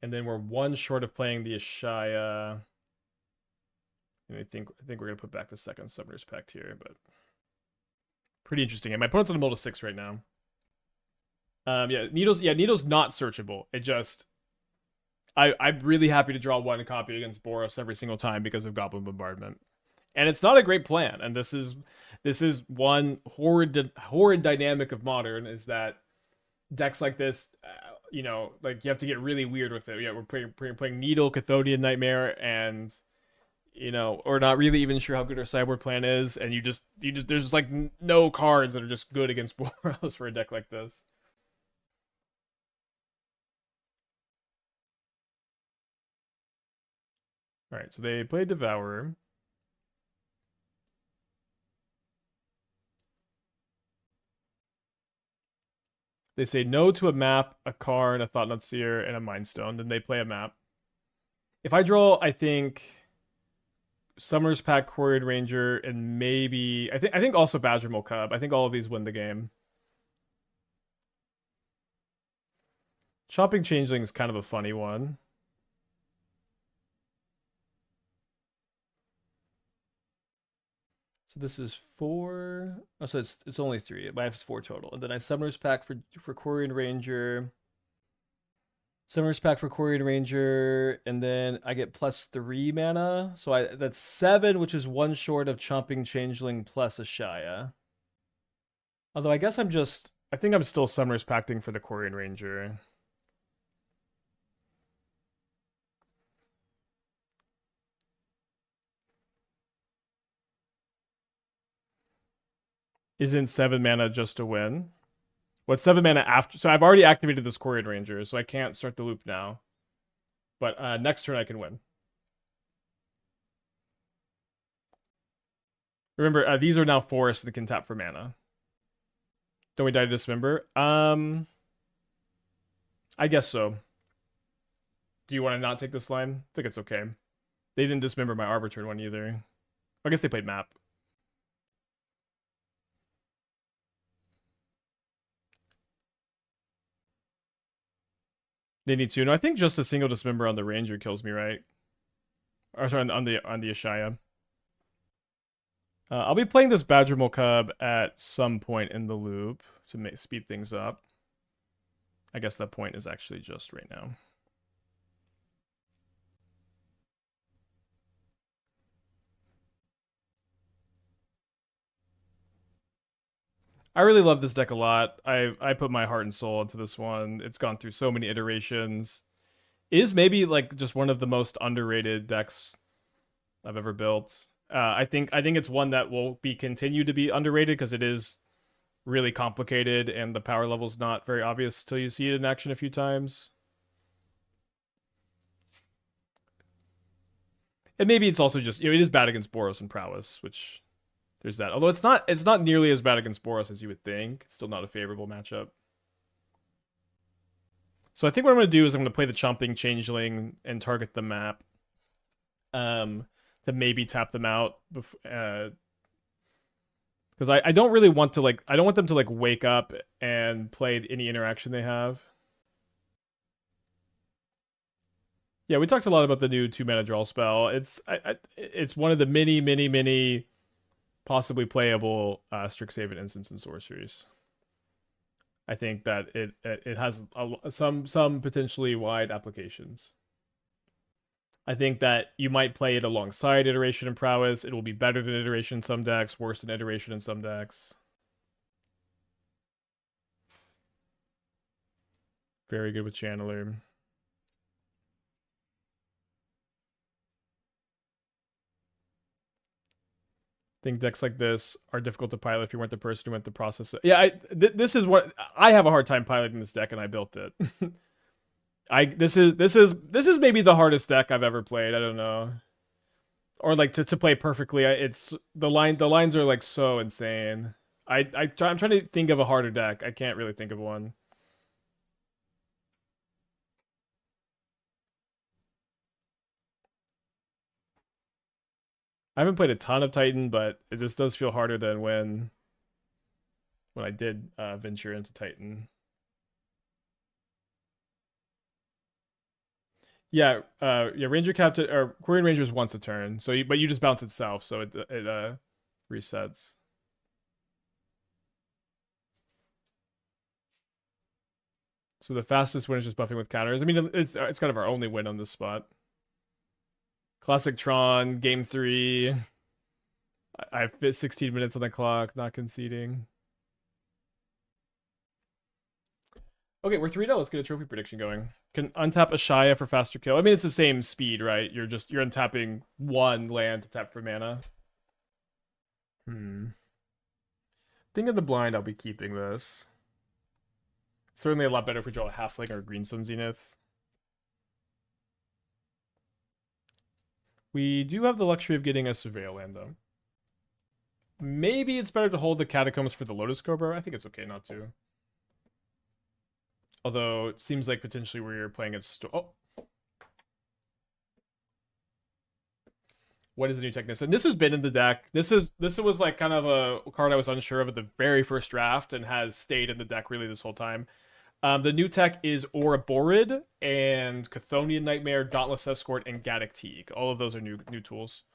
And then we're 1 short of playing the Ashaya. And I think we're gonna put back the second Summoner's Pact here, but pretty interesting. And my opponent's on a mold of 6 right now. Needle's not searchable. It just I'm really happy to draw 1 copy against Boros every single time because of Goblin Bombardment. And it's not a great plan. And this is one horrid dynamic of Modern, is that decks like this, like you have to get really weird with it. Yeah, we're playing Needle, Chthonian Nightmare, and or not really even sure how good our sideboard plan is, and you just there's just like no cards that are just good against Boros for a deck like this. All right, so they play Devourer. They say no to a map, a card, a Thought-Knot Seer, and a Mind Stone. Then they play a map. If I draw, I think, Summer's Pact, Quirion Ranger, and maybe I think also Badgermole Cub. I think all of these win the game. Chomping Changeling is kind of a funny one. So this is 4. Oh, so it's only 3. I have 4 total. And then I Summer's Pact for Quirion Ranger. Summer's Pact for Quirion Ranger, and then I get +3 mana. So that's 7, which is 1 short of Chomping Changeling plus Ashaya. Although I guess I think I'm still Summer's Pacting for the Quirion Ranger. Isn't 7 mana just a win? What's 7 mana after? So I've already activated this Quirion Ranger, so I can't start the loop now. But next turn I can win. Remember, these are now forests that can tap for mana. Don't we die to Dismember? I guess so. Do you want to not take this line? I think it's okay. They didn't Dismember my Arbor turn one either. I guess they played map. They need to. No, I think just a single Dismember on the Ranger kills me, right? Or sorry, on the Ashaya. I'll be playing this Badgermole Cub at some point in the loop to speed things up. I guess that point is actually just right now. I really love this deck a lot. I put my heart and soul into this one. It's gone through so many iterations. It is maybe like just one of the most underrated decks I've ever built. I think it's one that will be continue to be underrated because it is really complicated and the power level's not very obvious till you see it in action a few times. And maybe it's also just, it is bad against Boros and Prowess, which there's that. Although it's not nearly as bad against Boros as you would think. It's still not a favorable matchup. So I think what I'm going to do is I'm going to play the Chomping Changeling and target the map. To maybe tap them out because I don't really want to I don't want them to wake up and play any interaction they have. Yeah, we talked a lot about the new 2-mana draw spell. It's one of the many possibly playable Strixhaven instants and sorceries. I think that it has some potentially wide applications. I think that you might play it alongside Iteration and Prowess. It will be better than Iteration in some decks, worse than Iteration in some decks. Very good with Channeler. I think decks like this are difficult to pilot if you weren't the person who went to process it. Yeah, this is what I have a hard time piloting this deck, and I built it. This is maybe the hardest deck I've ever played. I don't know, or to play perfectly. It's the lines are so insane. I'm trying to think of a harder deck. I can't really think of one. I haven't played a ton of Titan, but this does feel harder than when I did venture into Titan. Yeah, Ranger Captain or Quirion Ranger's once a turn. So, but you just bounce itself, so it resets. So the fastest win is just buffing with counters. I mean, it's kind of our only win on this spot. Classic Tron, game 3. I fit 16 minutes on the clock, not conceding. Okay, we're 3-0. Let's get a trophy prediction going. Can untap Ashaya for faster kill. I mean, it's the same speed, right? You're untapping 1 land to tap for mana. Think of the blind, I'll be keeping this. Certainly a lot better if we draw a Halfling or a Green Sun Zenith. We do have the luxury of getting a Surveil land, though. Maybe it's better to hold the Catacombs for the Lotus Cobra. I think it's okay not to. Although, it seems like potentially we're playing it... What is the new tech Nissa? And this has been in the deck. This was like kind of a card I was unsure of at the very first draft and has stayed in the deck really this whole time. The new tech is Ouroborid and Chthonian Nightmare, Dauntless Escort, and Gaddock Teeg. All of those are new tools.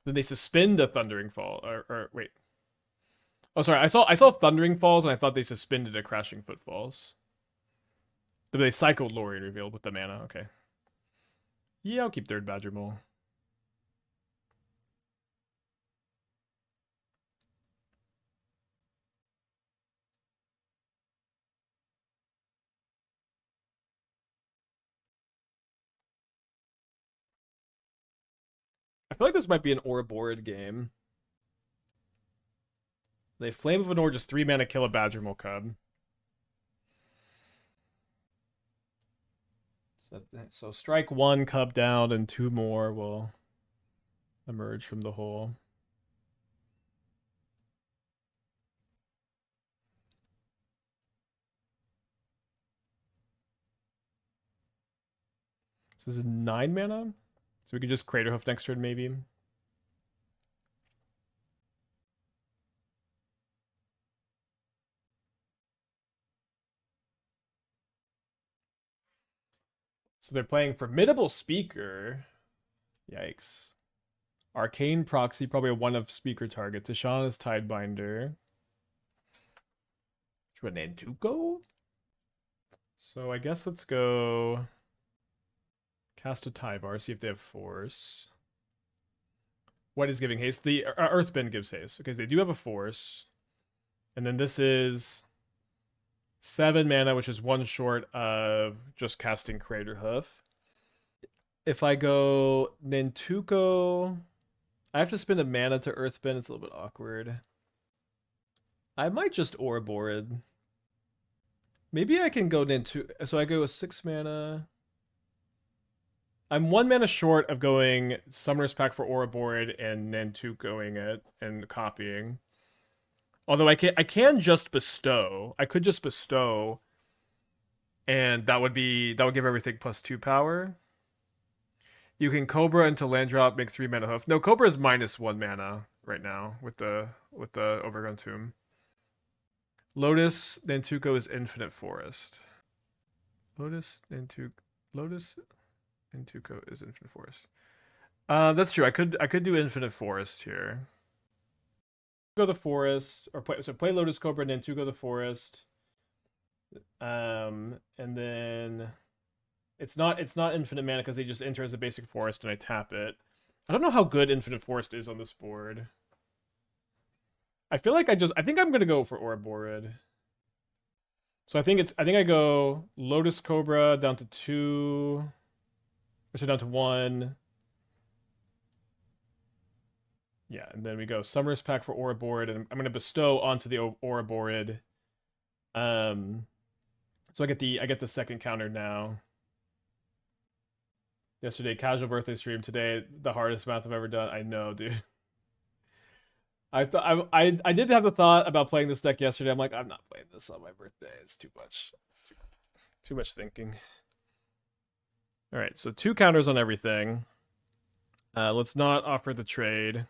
Then they suspend a Thundering Fall. Or wait. Oh, sorry. I saw Thundering Falls and I thought they suspended a Crashing Footfalls. They cycled Lorien Revealed with the mana. Okay. Yeah, I'll keep third Badgermole. I feel like this might be an Ouroborid game. They Flame of Anor, just 3 mana, kill a Badgermole Cub. So strike 1, Cub down, and 2 more will emerge from the hole. So this is 9 mana? So we could just Craterhoof next turn, maybe. So they're playing Formidable Speaker. Yikes. Arcane Proxy, probably a 1 of Speaker target. Tishana's Tidebinder. Nantuko? So I guess let's go cast a Tyvar, see if they have force. What is giving haste? The Earthbend gives haste. Okay, so they do have a force. And then this is 7 mana, which is 1 short of just casting Craterhoof. If I go Nantuko, I have to spend a mana to Earthbend. It's a little bit awkward. I might just Ouroborid. Maybe I can go Nantuko. So I go with 6 mana. I'm 1 mana short of going Summoner's Pact for Ouroborid and Nantukoing it and copying. Although I can just bestow. I could just bestow, and that would give everything +2 power. You can Cobra into land drop, make 3 mana hoof. No, Cobra is -1 mana right now with the Overgrown Tomb. Lotus Nantuko is Infinite Forest. Lotus Nantuko is Infinite Forest. That's true. I could do Infinite Forest here. Go the forest, or play Lotus Cobra and Nantuko the forest. And then it's not infinite mana because they just enter as a basic forest and I tap it. I don't know how good Infinite Forest is on this board. I feel like I think I'm gonna go for Ouroborid. So I think I go Lotus Cobra down to 2. So down to 1. Yeah, and then we go Summer's Pact for Ouroborid, and I'm gonna bestow onto the Ouroborid. So I get the second counter now. Yesterday, casual birthday stream. Today, the hardest math I've ever done. I know, dude. I did have the thought about playing this deck yesterday. I'm like, I'm not playing this on my birthday. It's too much. Too much thinking. All right, so 2 counters on everything. Let's not offer the trade.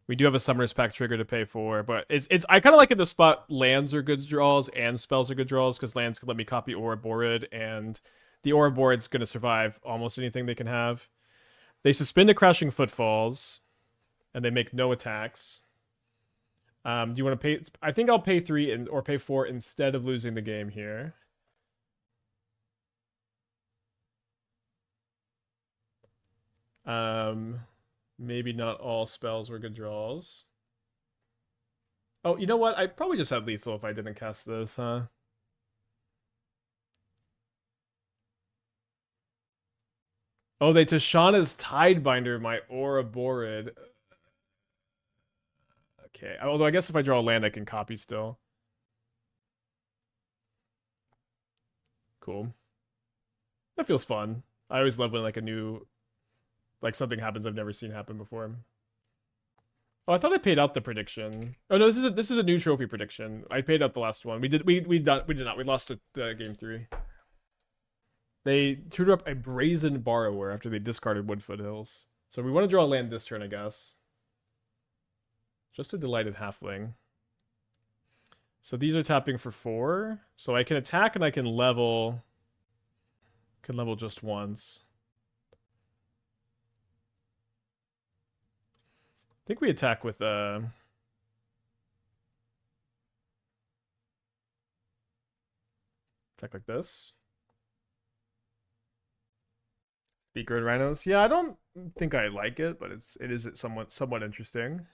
We do have a Summoner's Pact trigger to pay for, but I kind of like in the spot lands are good draws and spells are good draws because lands can let me copy Ouroborid, and the Ouroborid's going to survive almost anything they can have. They suspend the Crashing Footfalls, and they make no attacks. Do you want to pay? I think I'll pay 3 or pay 4 instead of losing the game here. Maybe not all spells were good draws. Oh, you know what? I probably just had lethal if I didn't cast this, huh? Oh, they Tishana's Tidebinder my Ouroborid. Okay, although I guess if I draw a land, I can copy still. Cool. That feels fun. I always love when like something happens I've never seen happen before. Oh, I thought I paid out the prediction. Oh no, this is a new trophy prediction. I paid out the last one. We did not. We lost it game 3. They tutored up a Brazen Borrower after they discarded Woodfoot Hills. So we want to draw a land this turn, I guess. Just a Delighted Halfling. So these are tapping for 4. So I can attack and I can level. Can level just once. I think we attack with attack like this. Speaker and Rhinos. Yeah, I don't think I like it, but it is somewhat interesting.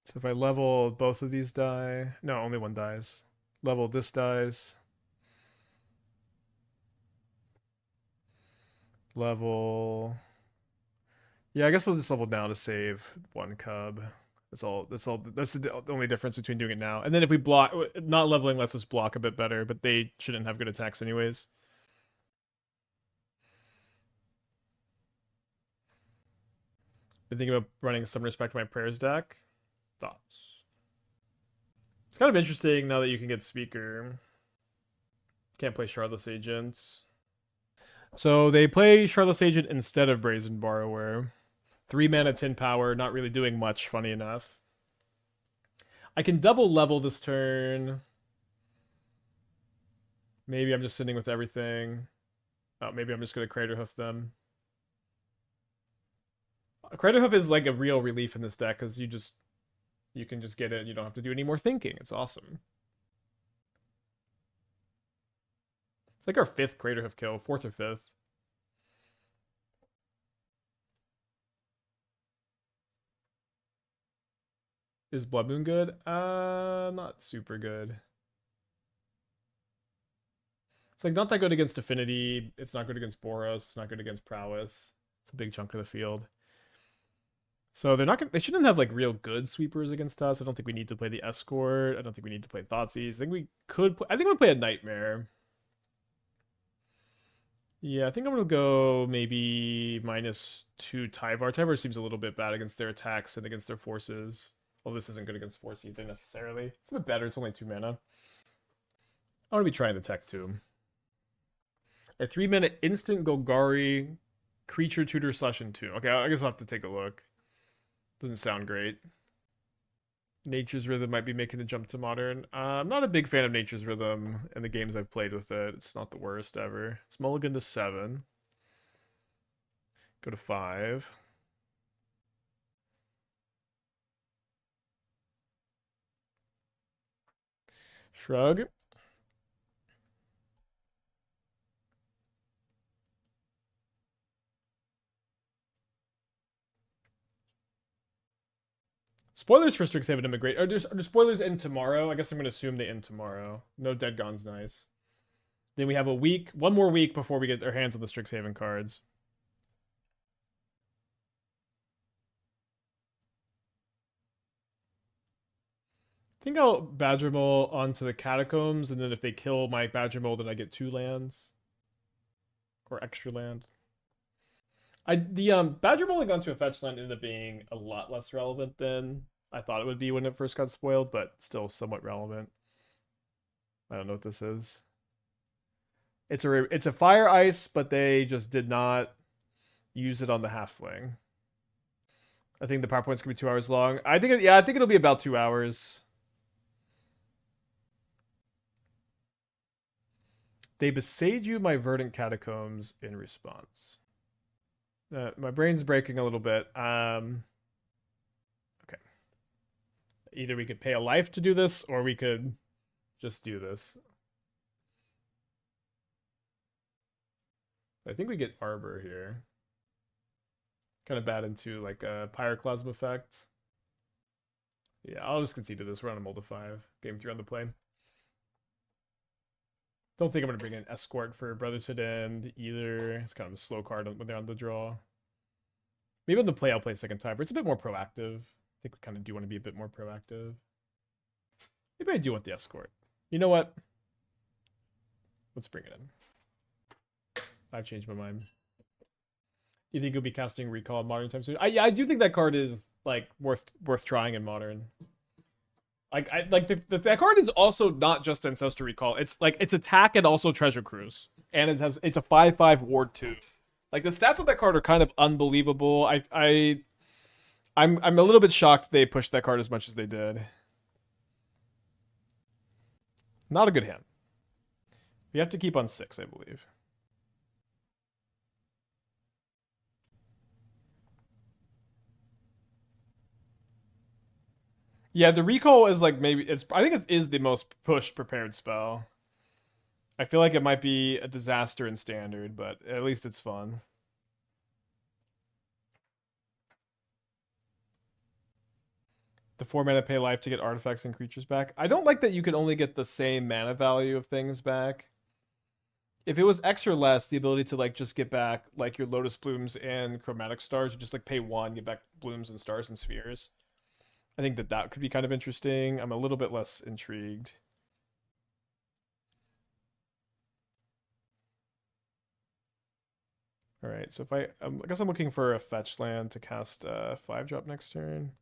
So if I level both of these die, no, only one dies. Level this dies. Level. Yeah, I guess we'll just level down to save one cub. That's all. That's all. That's the only difference between doing it now. And then if we block, not leveling lets us block a bit better, but they shouldn't have good attacks anyways. Been thinking about running some respect to my prayers deck. Thoughts? It's kind of interesting now that you can get Speaker. Can't play Shardless Agents. So they play Shardless Agent instead of Brazen Borrower. 3 mana, 10 power, not really doing much, funny enough. I can double level this turn. Maybe I'm just sitting with everything. Oh, maybe I'm just going to Craterhoof them. Craterhoof is like a real relief in this deck because you can just get it and you don't have to do any more thinking. It's awesome. It's like our 5th Craterhoof kill, 4th or 5th. Is Blood Moon good? Not super good. It's like not that good against Affinity. It's not good against Boros. It's not good against Prowess. It's a big chunk of the field. So they're not gonna, they shouldn't have like real good sweepers against us. I don't think we need to play the Escort. I don't think we need to play Thoughtseize. I think we could I think I'm gonna play a Nightmare. Yeah, I think I'm gonna go maybe -2 Tyvar. Tyvar seems a little bit bad against their attacks and against their forces. Well, this isn't good against force either necessarily. It's a bit better. It's only 2 mana. I want to be trying the tech too. A 3 mana instant Golgari creature tutor /2. Okay, I guess I'll have to take a look. Doesn't sound great. Nature's Rhythm might be making the jump to modern. I'm not a big fan of Nature's Rhythm in the games I've played with it. It's not the worst ever. It's mulligan to 7. Go to 5. Shrug. Spoilers for Strixhaven Immigrate. Are spoilers end tomorrow? I guess I'm going to assume they end tomorrow. No Dead Gone's nice. Then we have one more week before we get our hands on the Strixhaven cards. I think I'll Badgermole onto the Catacombs, and then if they kill my Badgermole, then I get 2 lands. Or extra land. The Badgermole onto a fetch land ended up being a lot less relevant than I thought it would be when it first got spoiled, but still somewhat relevant. I don't know what this is. It's a fire ice, but they just did not use it on the halfling. I think the PowerPoint's gonna be 2 hours long. I think it'll be about 2 hours. They Boseiju my Verdant Catacombs in response. My brain's breaking a little bit. Okay. Either we could pay a life to do this, or we could just do this. I think we get Arbor here. Kind of bad into like a Pyroclasm effect. Yeah, I'll just concede to this. We're on a mold of 5. Game 3 on the play. Don't think I'm going to bring in Escort for Brotherhood End either. It's kind of a slow card when they're on the draw. Maybe on the play, I'll play second time, but it's a bit more proactive. I think we kind of do want to be a bit more proactive. Maybe I do want the Escort. You know what? Let's bring it in. I've changed my mind. You think you'll be casting Recall in Modern time soon? I do think that card is like worth trying in Modern. That card is also not just Ancestor Recall. It's like it's attack and also Treasure Cruise, and it's a 5/5 Ward 2. Like the stats of that card are kind of unbelievable. I'm a little bit shocked they pushed that card as much as they did. Not a good hand. We have to keep on 6, I believe. Yeah, the recall is like maybe it's. I think it is the most pushed prepared spell. I feel like it might be a disaster in standard, but at least it's fun. The 4 mana pay life to get artifacts and creatures back. I don't like that you can only get the same mana value of things back. If it was X or less, the ability to like just get back like your Lotus Blooms and Chromatic Stars, you just like pay 1, get back Blooms and Stars and Spheres. I think that could be kind of interesting. I'm a little bit less intrigued. All right, so if I guess I'm looking for a fetch land to cast a 5-drop next turn.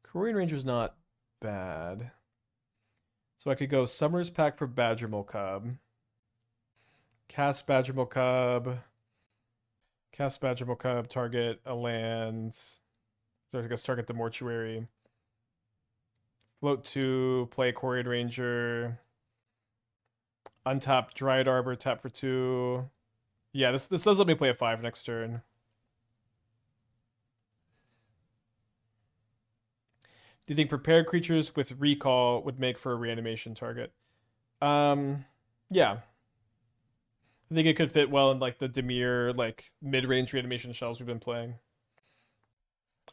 Quirion Ranger's not bad. So I could go Summer's Pact for Badgermole Cub. Cast Badgermole Cub. Cast Badgermole Cub, target a land. So I guess target the Mortuary. Float 2, play Quirion Ranger. Untap Dryad Arbor, tap for 2. Yeah, this does let me play a 5 next turn. Do you think prepared creatures with recall would make for a reanimation target? Yeah. I think it could fit well in like the Dimir, like mid-range reanimation shells we've been playing.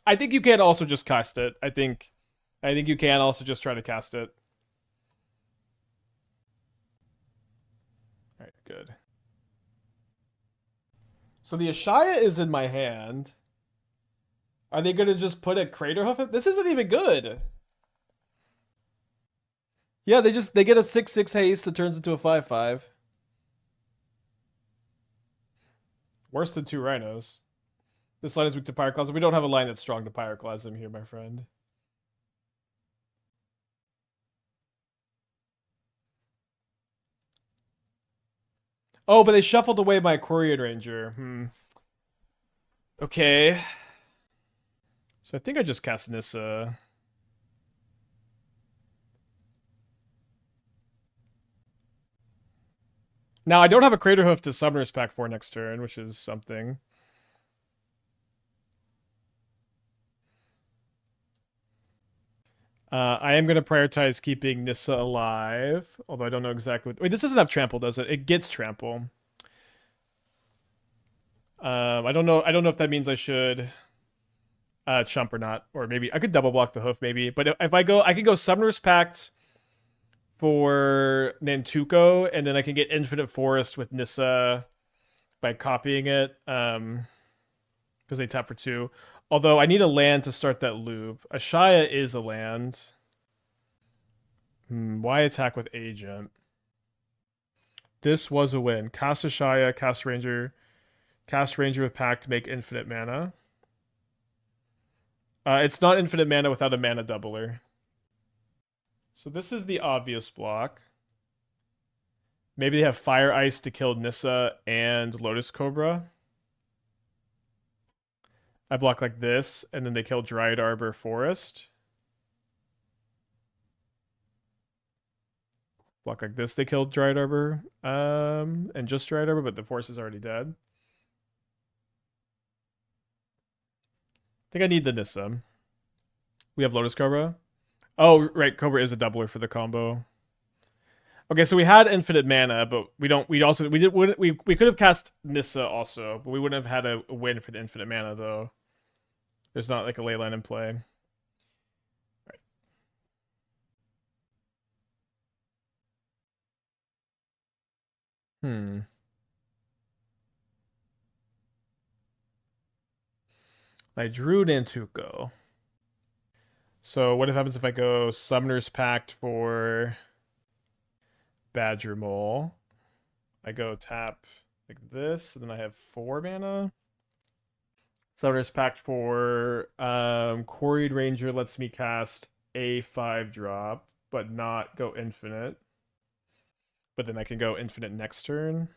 I think you can also just cast it. I think you can also just try to cast it. Alright, good. So the Ashaya is in my hand. Are they gonna just put a Craterhoof? This isn't even good. Yeah, they get a 6/6 haste that turns into a 5/5. Worse than 2 rhinos. This line is weak to Pyroclasm. We don't have a line that's strong to Pyroclasm here, my friend. Oh, but they shuffled away my Quirion Ranger. Okay. So I think I just cast Nissa. Now I don't have a Craterhoof to Summoner's Pact for next turn, which is something. I am going to prioritize keeping Nissa alive, although I don't know exactly. Wait, this doesn't have trample, does it? It gets trample. I don't know. I don't know if that means I should chump or not, or maybe I could double block the hoof, maybe. But if I go, I can go Summoner's Pact for Nantuko, and then I can get Infinite Forest with Nissa by copying it, because they tap for 2. Although I need a land to start that loop. Ashaya is a land. Why attack with Agent? This was a win. Cast Ashaya, cast Ranger with Pact to make infinite mana. It's not infinite mana without a mana doubler. So this is the obvious block. Maybe they have Fire Ice to kill Nissa and Lotus Cobra. I block like this, and then they kill Dryad Arbor Forest. Block like this, they kill Dryad Arbor. And just Dryad Arbor, but the forest is already dead. I think I need the Nissa. We have Lotus Cobra. Oh, right, Cobra is a doubler for the combo. Okay, so we had infinite mana, but we could have cast Nissa also, but we wouldn't have had a win for the infinite mana though. There's not like a leyline in play. Right. I drew Nantuko. So what happens if I go Summoner's Pact for Badgermole? I go tap like this, and then I have 4 mana. Summoner's Pact for Quirion Ranger lets me cast a 5-drop, but not go infinite. But then I can go infinite next turn.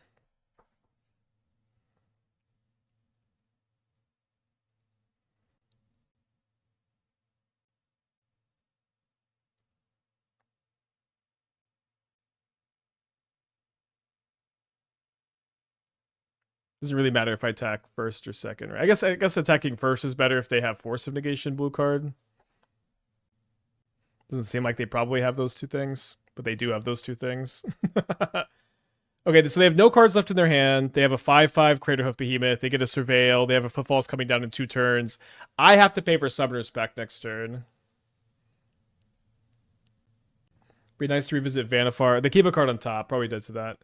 Doesn't really matter if I attack first or second. Right? I guess attacking first is better if they have Force of Negation blue card. Doesn't seem like they probably have those two things, but they do have those two things. Okay, so they have no cards left in their hand. They have a 5/5 Craterhoof Behemoth. They get a Surveil. They have a Footfalls coming down in 2 turns. I have to pay for Summoner's Pact next turn. Be nice to revisit Vanifar. They keep a card on top. Probably dead to that.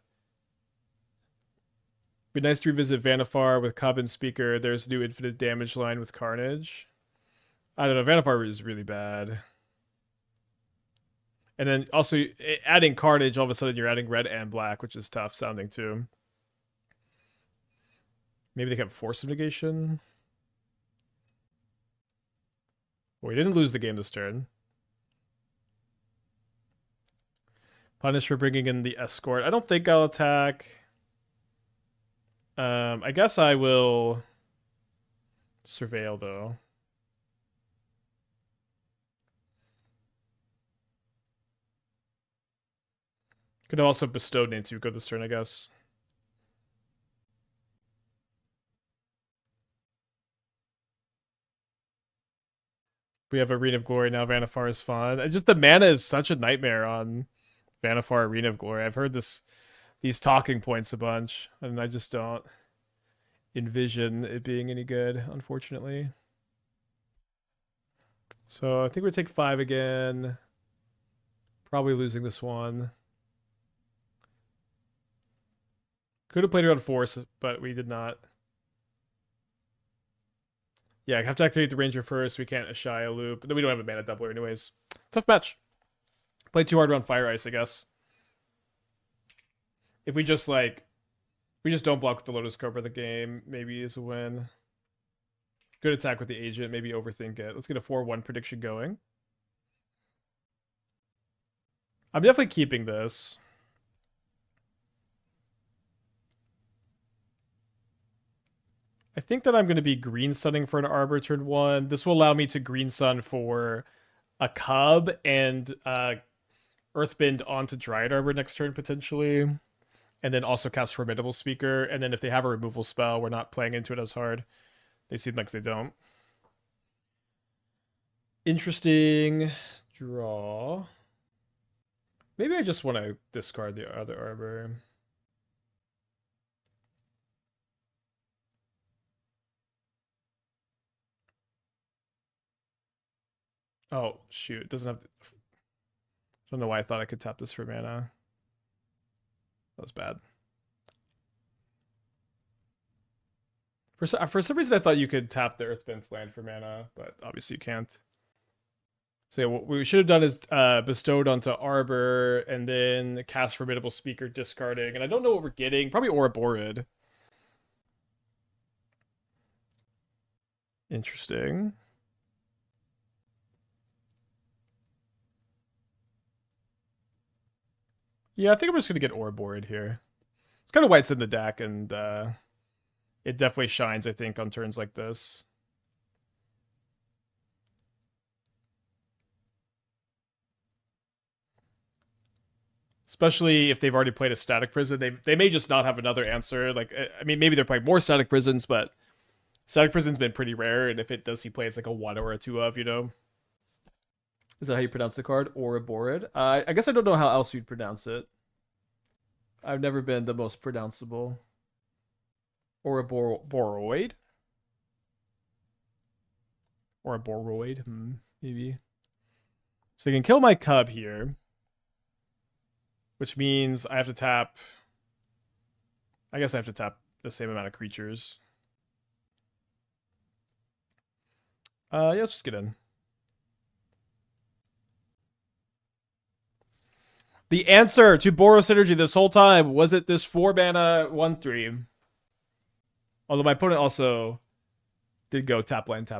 Be nice to revisit Vanifar with Cub and Speaker. There's a new infinite damage line with Carnage. I don't know. Vanifar is really bad. And then also adding Carnage, all of a sudden you're adding red and black, which is tough sounding too. Maybe they have Force of Negation. Well, we didn't lose the game this turn. Punish for bringing in the Escort. I don't think I'll attack. I guess I will Surveil, though. Could have also bestowed Nantuko this turn, I guess. We have Arena of Glory now. Vanifar is fun. Just the mana is such a nightmare on Vanifar Arena of Glory. I've heard these talking points a bunch, and I just don't envision it being any good, unfortunately. So I think we take 5 again. Probably losing this one. Could have played around Force, but we did not. Yeah, I have to activate the Ranger first. We can't Ashaya loop. But then we don't have a mana doubler anyways. Tough match. Played too hard around Fire Ice, I guess. If we just we just don't block with the Lotus Cobra the game, maybe is a win. Good attack with the agent, maybe overthink it. Let's get a 4-1 prediction going. I'm definitely keeping this. I think that I'm going to be green sunning for an Arbor turn 1. This will allow me to green sun for a Cub and Earthbend onto Dryad Arbor next turn potentially. And then also cast Formidable Speaker. And then if they have a removal spell, we're not playing into it as hard. They seem like they don't. Interesting draw. Maybe I just want to discard the other Arbor. Oh, shoot. It doesn't have... I don't know why I thought I could tap this for mana. That was bad. For some reason, I thought you could tap the Earthbend's land for mana, but obviously you can't. So yeah, what we should have done is bestowed onto Arbor and then cast Formidable Speaker, discarding. And I don't know what we're getting. Probably Ouroborid. Interesting. Yeah, I think I'm just going to get Ouroborid here. It's kind of why it's in the deck, and it definitely shines, I think, on turns like this. Especially if they've already played a Static Prison. They may just not have another answer. Like, I mean, maybe they're playing more Static Prisons, but Static Prison's been pretty rare, and if it does see play, it's like a 1 or a 2 of, you know? Is that how you pronounce the card? Ouroborid? I guess I don't know how else you'd pronounce it. I've never been the most pronounceable. Ouroborid? Ouroborid? Maybe. So they can kill my Cub here. Which means I have to tap... I guess I have to tap the same amount of creatures. Yeah, let's just get in. The answer to Boros Energy this whole time, was it this 4 mana 1/3? Although my opponent also Did go tap land.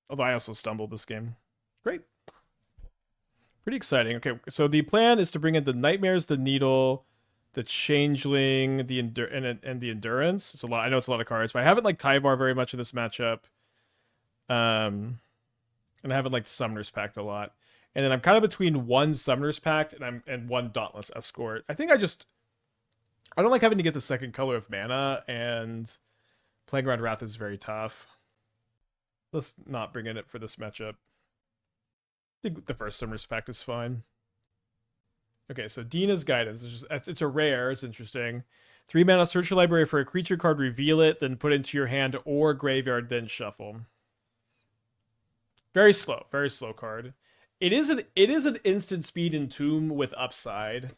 Although I also stumbled this game. Great. Pretty exciting. Okay, so the plan is to bring in the Nightmares, the Needle, the Changeling, the and the Endurance. It's a lot. I know it's a lot of cards, but I haven't liked Tyvar very much in this matchup. And I haven't liked Summoner's Pact a lot. And then I'm kind of between one Summoner's Pact and one Dauntless Escort. I think I don't like having to get the second color of mana, and playing around Wrath is very tough. Let's not bring in it for this matchup. I think the first Summoner's Pact is fine. Okay, so Dina's Guidance. It's a rare. It's interesting. 3 mana, search your library for a creature card, reveal it, then put it into your hand or graveyard, then shuffle. Very slow card. It is an instant speed Entomb with upside.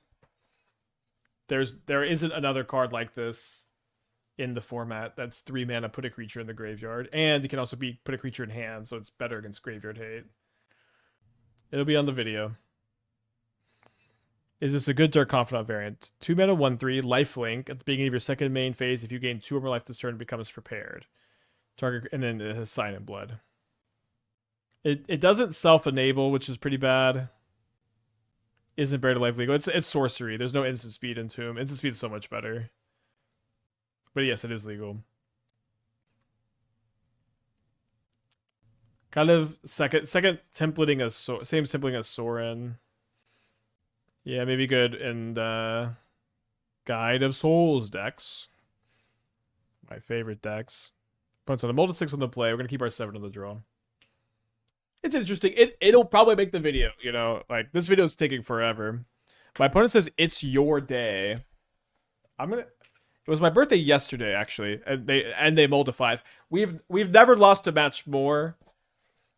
There isn't another card like this in the format that's 3 mana, put a creature in the graveyard, and it can also be put a creature in hand, so it's better against graveyard hate. It'll be on the video. Is this a good Dark Confidant variant? 2 mana, 1/3, lifelink. At the beginning of your second main phase, if you gain 2 or more life this turn, it becomes prepared. Target, and then it has Sign in Blood. It doesn't self-enable, which is pretty bad. Isn't Buried Alive legal? It's sorcery. There's no instant speed in Tomb. Instant speed is so much better. But yes, it is legal. Kind of second templating as same templating as Sorin. Yeah, maybe good in Guide of Souls decks. My favorite decks. Puts on a multi-6 on the play. We're gonna keep our 7 on the draw. It's interesting. It'll probably make the video, you know, like this video is taking forever. My opponent says it's your day. It was my birthday yesterday, actually, and they mulled a 5. We've never lost a match more.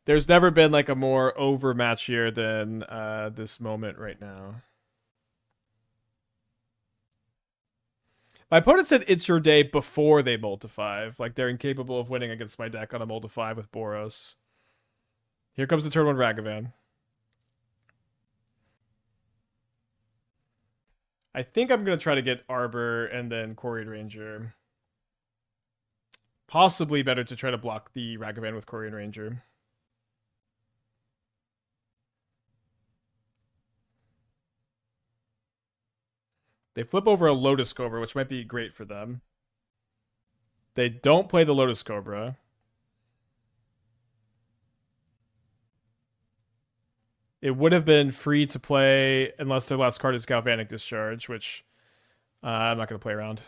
There's never been like a more over match here than this moment right now. My opponent said it's your day before they mulled to 5. Like they're incapable of winning against my deck on a mull to 5 with Boros. Here comes the turn 1 Ragavan. I think I'm going to try to get Arbor and then Quirion Ranger. Possibly better to try to block the Ragavan with Quirion Ranger. They flip over a Lotus Cobra, which might be great for them. They don't play the Lotus Cobra. It would have been free to play unless their last card is Galvanic Discharge, which I'm not going to play around.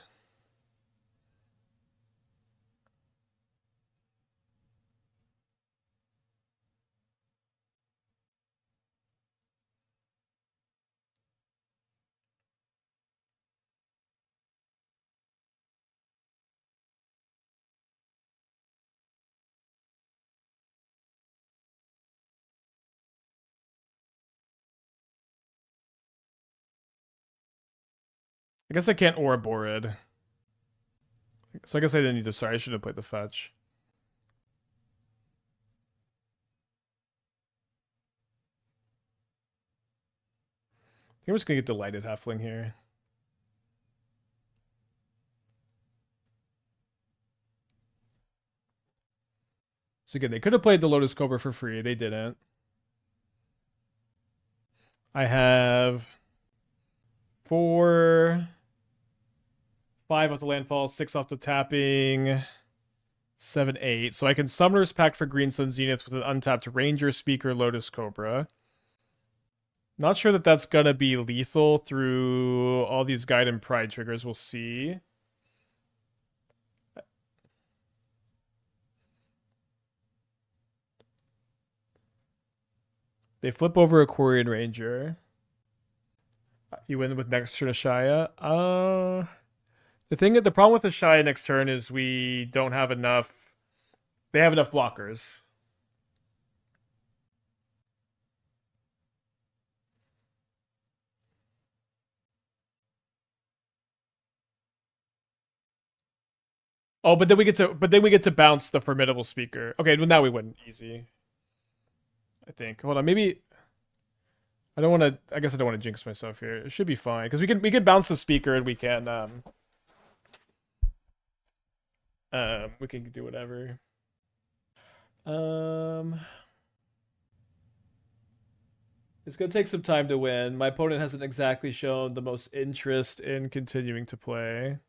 I guess I can't Ouroborid. So I guess I didn't need to. Sorry, I should have played the fetch. I think I'm just going to get Delighted Halfling here. So again, they could have played the Lotus Cobra for free. They didn't. I have 4, 5 off the landfall, 6 off the tapping, 7, 8. So I can Summoner's Pact for Green Sun Zenith with an untapped Ranger, Speaker, Lotus Cobra. Not sure that that's going to be lethal through all these Guide and Pride triggers. We'll see. They flip over a Quirion Ranger. You win with next turn Ashaya. The problem with Ashaya next turn is we don't have enough. They have enough blockers. Oh, but then we get to bounce the Formidable Speaker. Okay, well now we win easy. I think. Hold on, maybe I don't want to. I guess I don't want to jinx myself here. It should be fine because we can bounce the Speaker and we can. We can do whatever. Um, it's gonna take some time to win. My opponent hasn't exactly shown the most interest in continuing to play.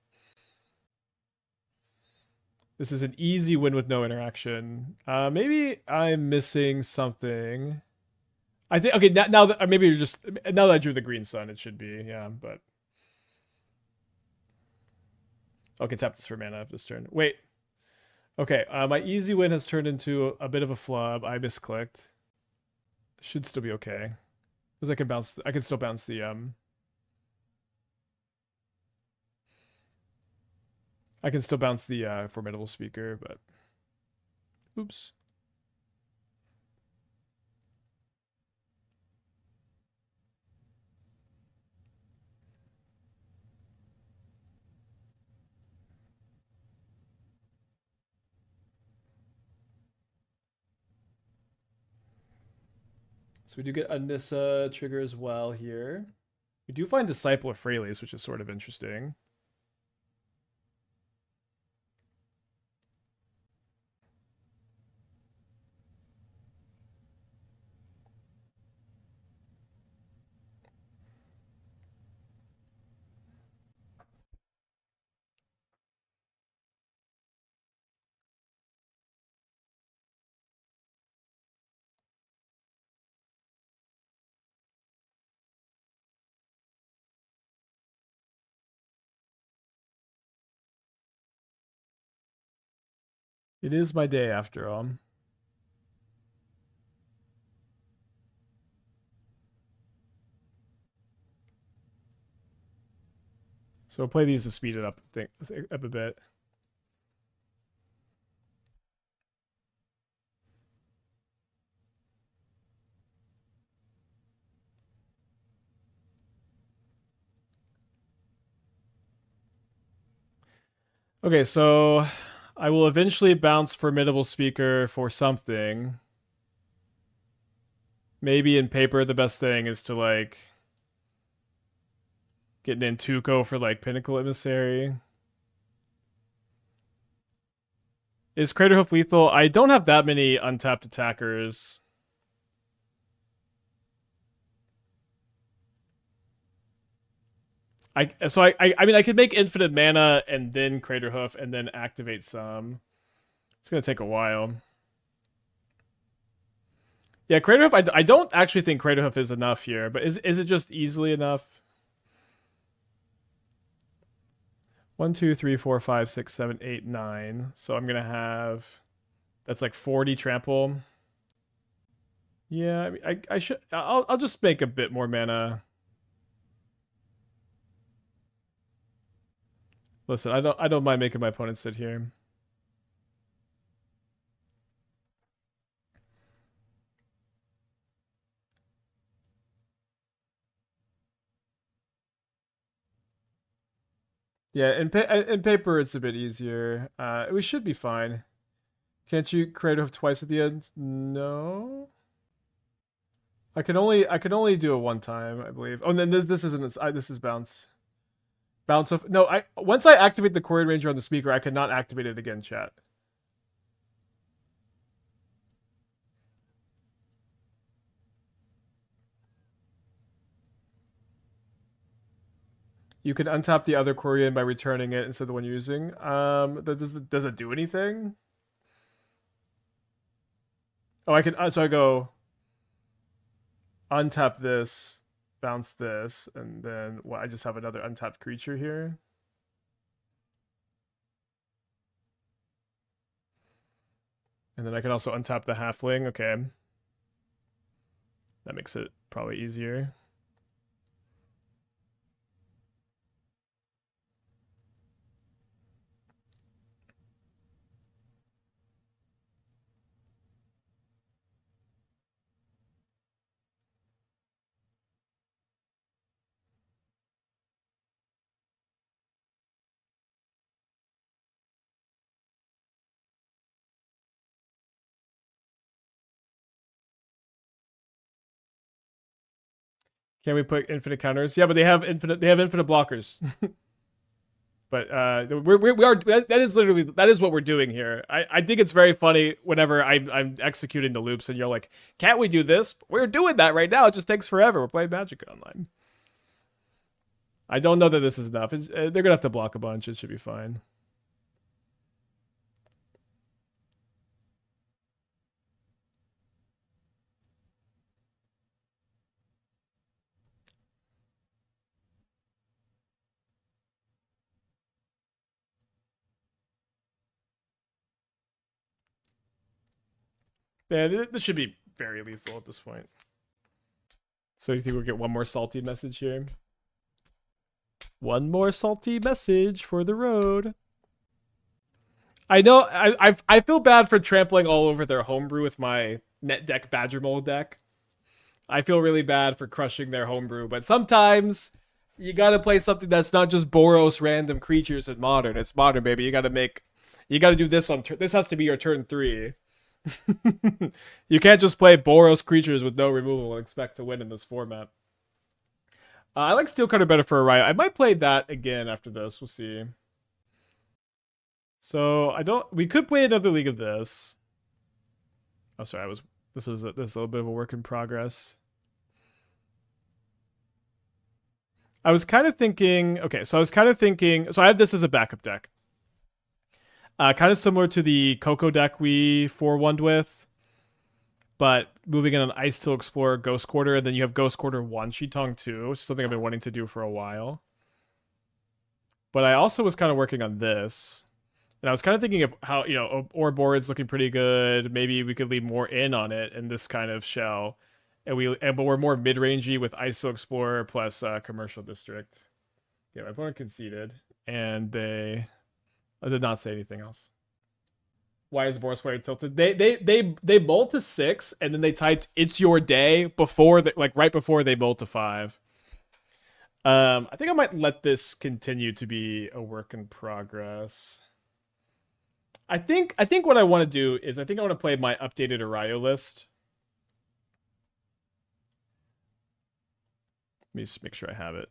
This is an easy win with no interaction. Maybe I'm missing something. I think okay now that maybe you're just now that I drew the green sun, it should be yeah. But okay, tap this for mana this turn. Wait. Okay, my easy win has turned into a bit of a flub. I misclicked. Should still be okay because I can bounce. I can still bounce the I can still bounce the formidable speaker, but oops. So we do get a Nissa trigger as well here. We do find Disciple of Freyles, which is sort of interesting. It is my day after all. So I'll play these to speed it up, up a bit. Okay, so I will eventually bounce Formidable Speaker for something. Maybe in paper, the best thing is to like get Nantuko for like Pinnacle Emissary. Is Craterhoof lethal? I don't have that many untapped attackers. I mean I could make infinite mana and then Craterhoof and then activate some. It's gonna take a while. Yeah, Craterhoof. I don't actually think Craterhoof is enough here, but is it just easily enough? 1, 2, 3, 4, 5, 6, 7, 8, 9. So I'm gonna have that's like 40 trample. Yeah, I mean, I should. I'll just make a bit more mana. Listen, I don't mind making my opponent sit here. Yeah, in paper it's a bit easier. We should be fine. Can't you create it twice at the end? No. I can only do it one time, I believe. Oh, and then this isn't this is bounce. Bounce of no, I once I activate the Quirion Ranger on the speaker, I cannot activate it again, chat. You can untap the other Quirion by returning it instead of the one you're using. Does it do anything? Oh, I can so I go untap this, bounce this, and then I just have another untapped creature here. And then I can also untap the halfling. Okay. That makes it probably easier. Can we put infinite counters? Yeah, but they have infinite blockers. But we are that is literally that is what we're doing here. I think it's very funny whenever I'm executing the loops and you're like, can't we do this? We're doing that right now. It just takes forever. We're playing Magic Online. I don't know that this is enough. They're gonna have to block a bunch. It should be fine. Yeah, this should be very lethal at this point. So you think we'll get one more salty message here? One more salty message for the road. I know I feel bad for trampling all over their homebrew with my net deck Badgermole deck. I feel really bad for crushing their homebrew, but sometimes you gotta play something that's not just Boros random creatures in Modern. It's Modern, baby. You gotta do this on this has to be your turn 3. You can't just play Boros creatures with no removal and expect to win in this format. I like Steel Cutter better for a riot. I might play that again after this. We'll see. So we could play another league of this. Oh, sorry. This is a little bit of a work in progress. I was kind of thinking, so I have this as a backup deck. Kind of similar to the Coco deck we 4-1'd with, but moving in on Ice Till Explorer, Ghost Quarter, and then you have Ghost Quarter 1 Shitong 2, which is something I've been wanting to do for a while. But I also was kind of working on this, and I was kind of thinking of how, Ouroborod's looking pretty good. Maybe we could leave more in on it in this kind of shell, but we're more mid-rangey with Ice Till Explorer plus Commercial District. Yeah, my opponent conceded, and I did not say anything else. Why is Boros player tilted? They bolt to 6 and then they typed "It's your day" right before they bolt to 5. I think I might let this continue to be a work in progress. I think what I want to do is I want to play my updated Arayo list. Let me just make sure I have it.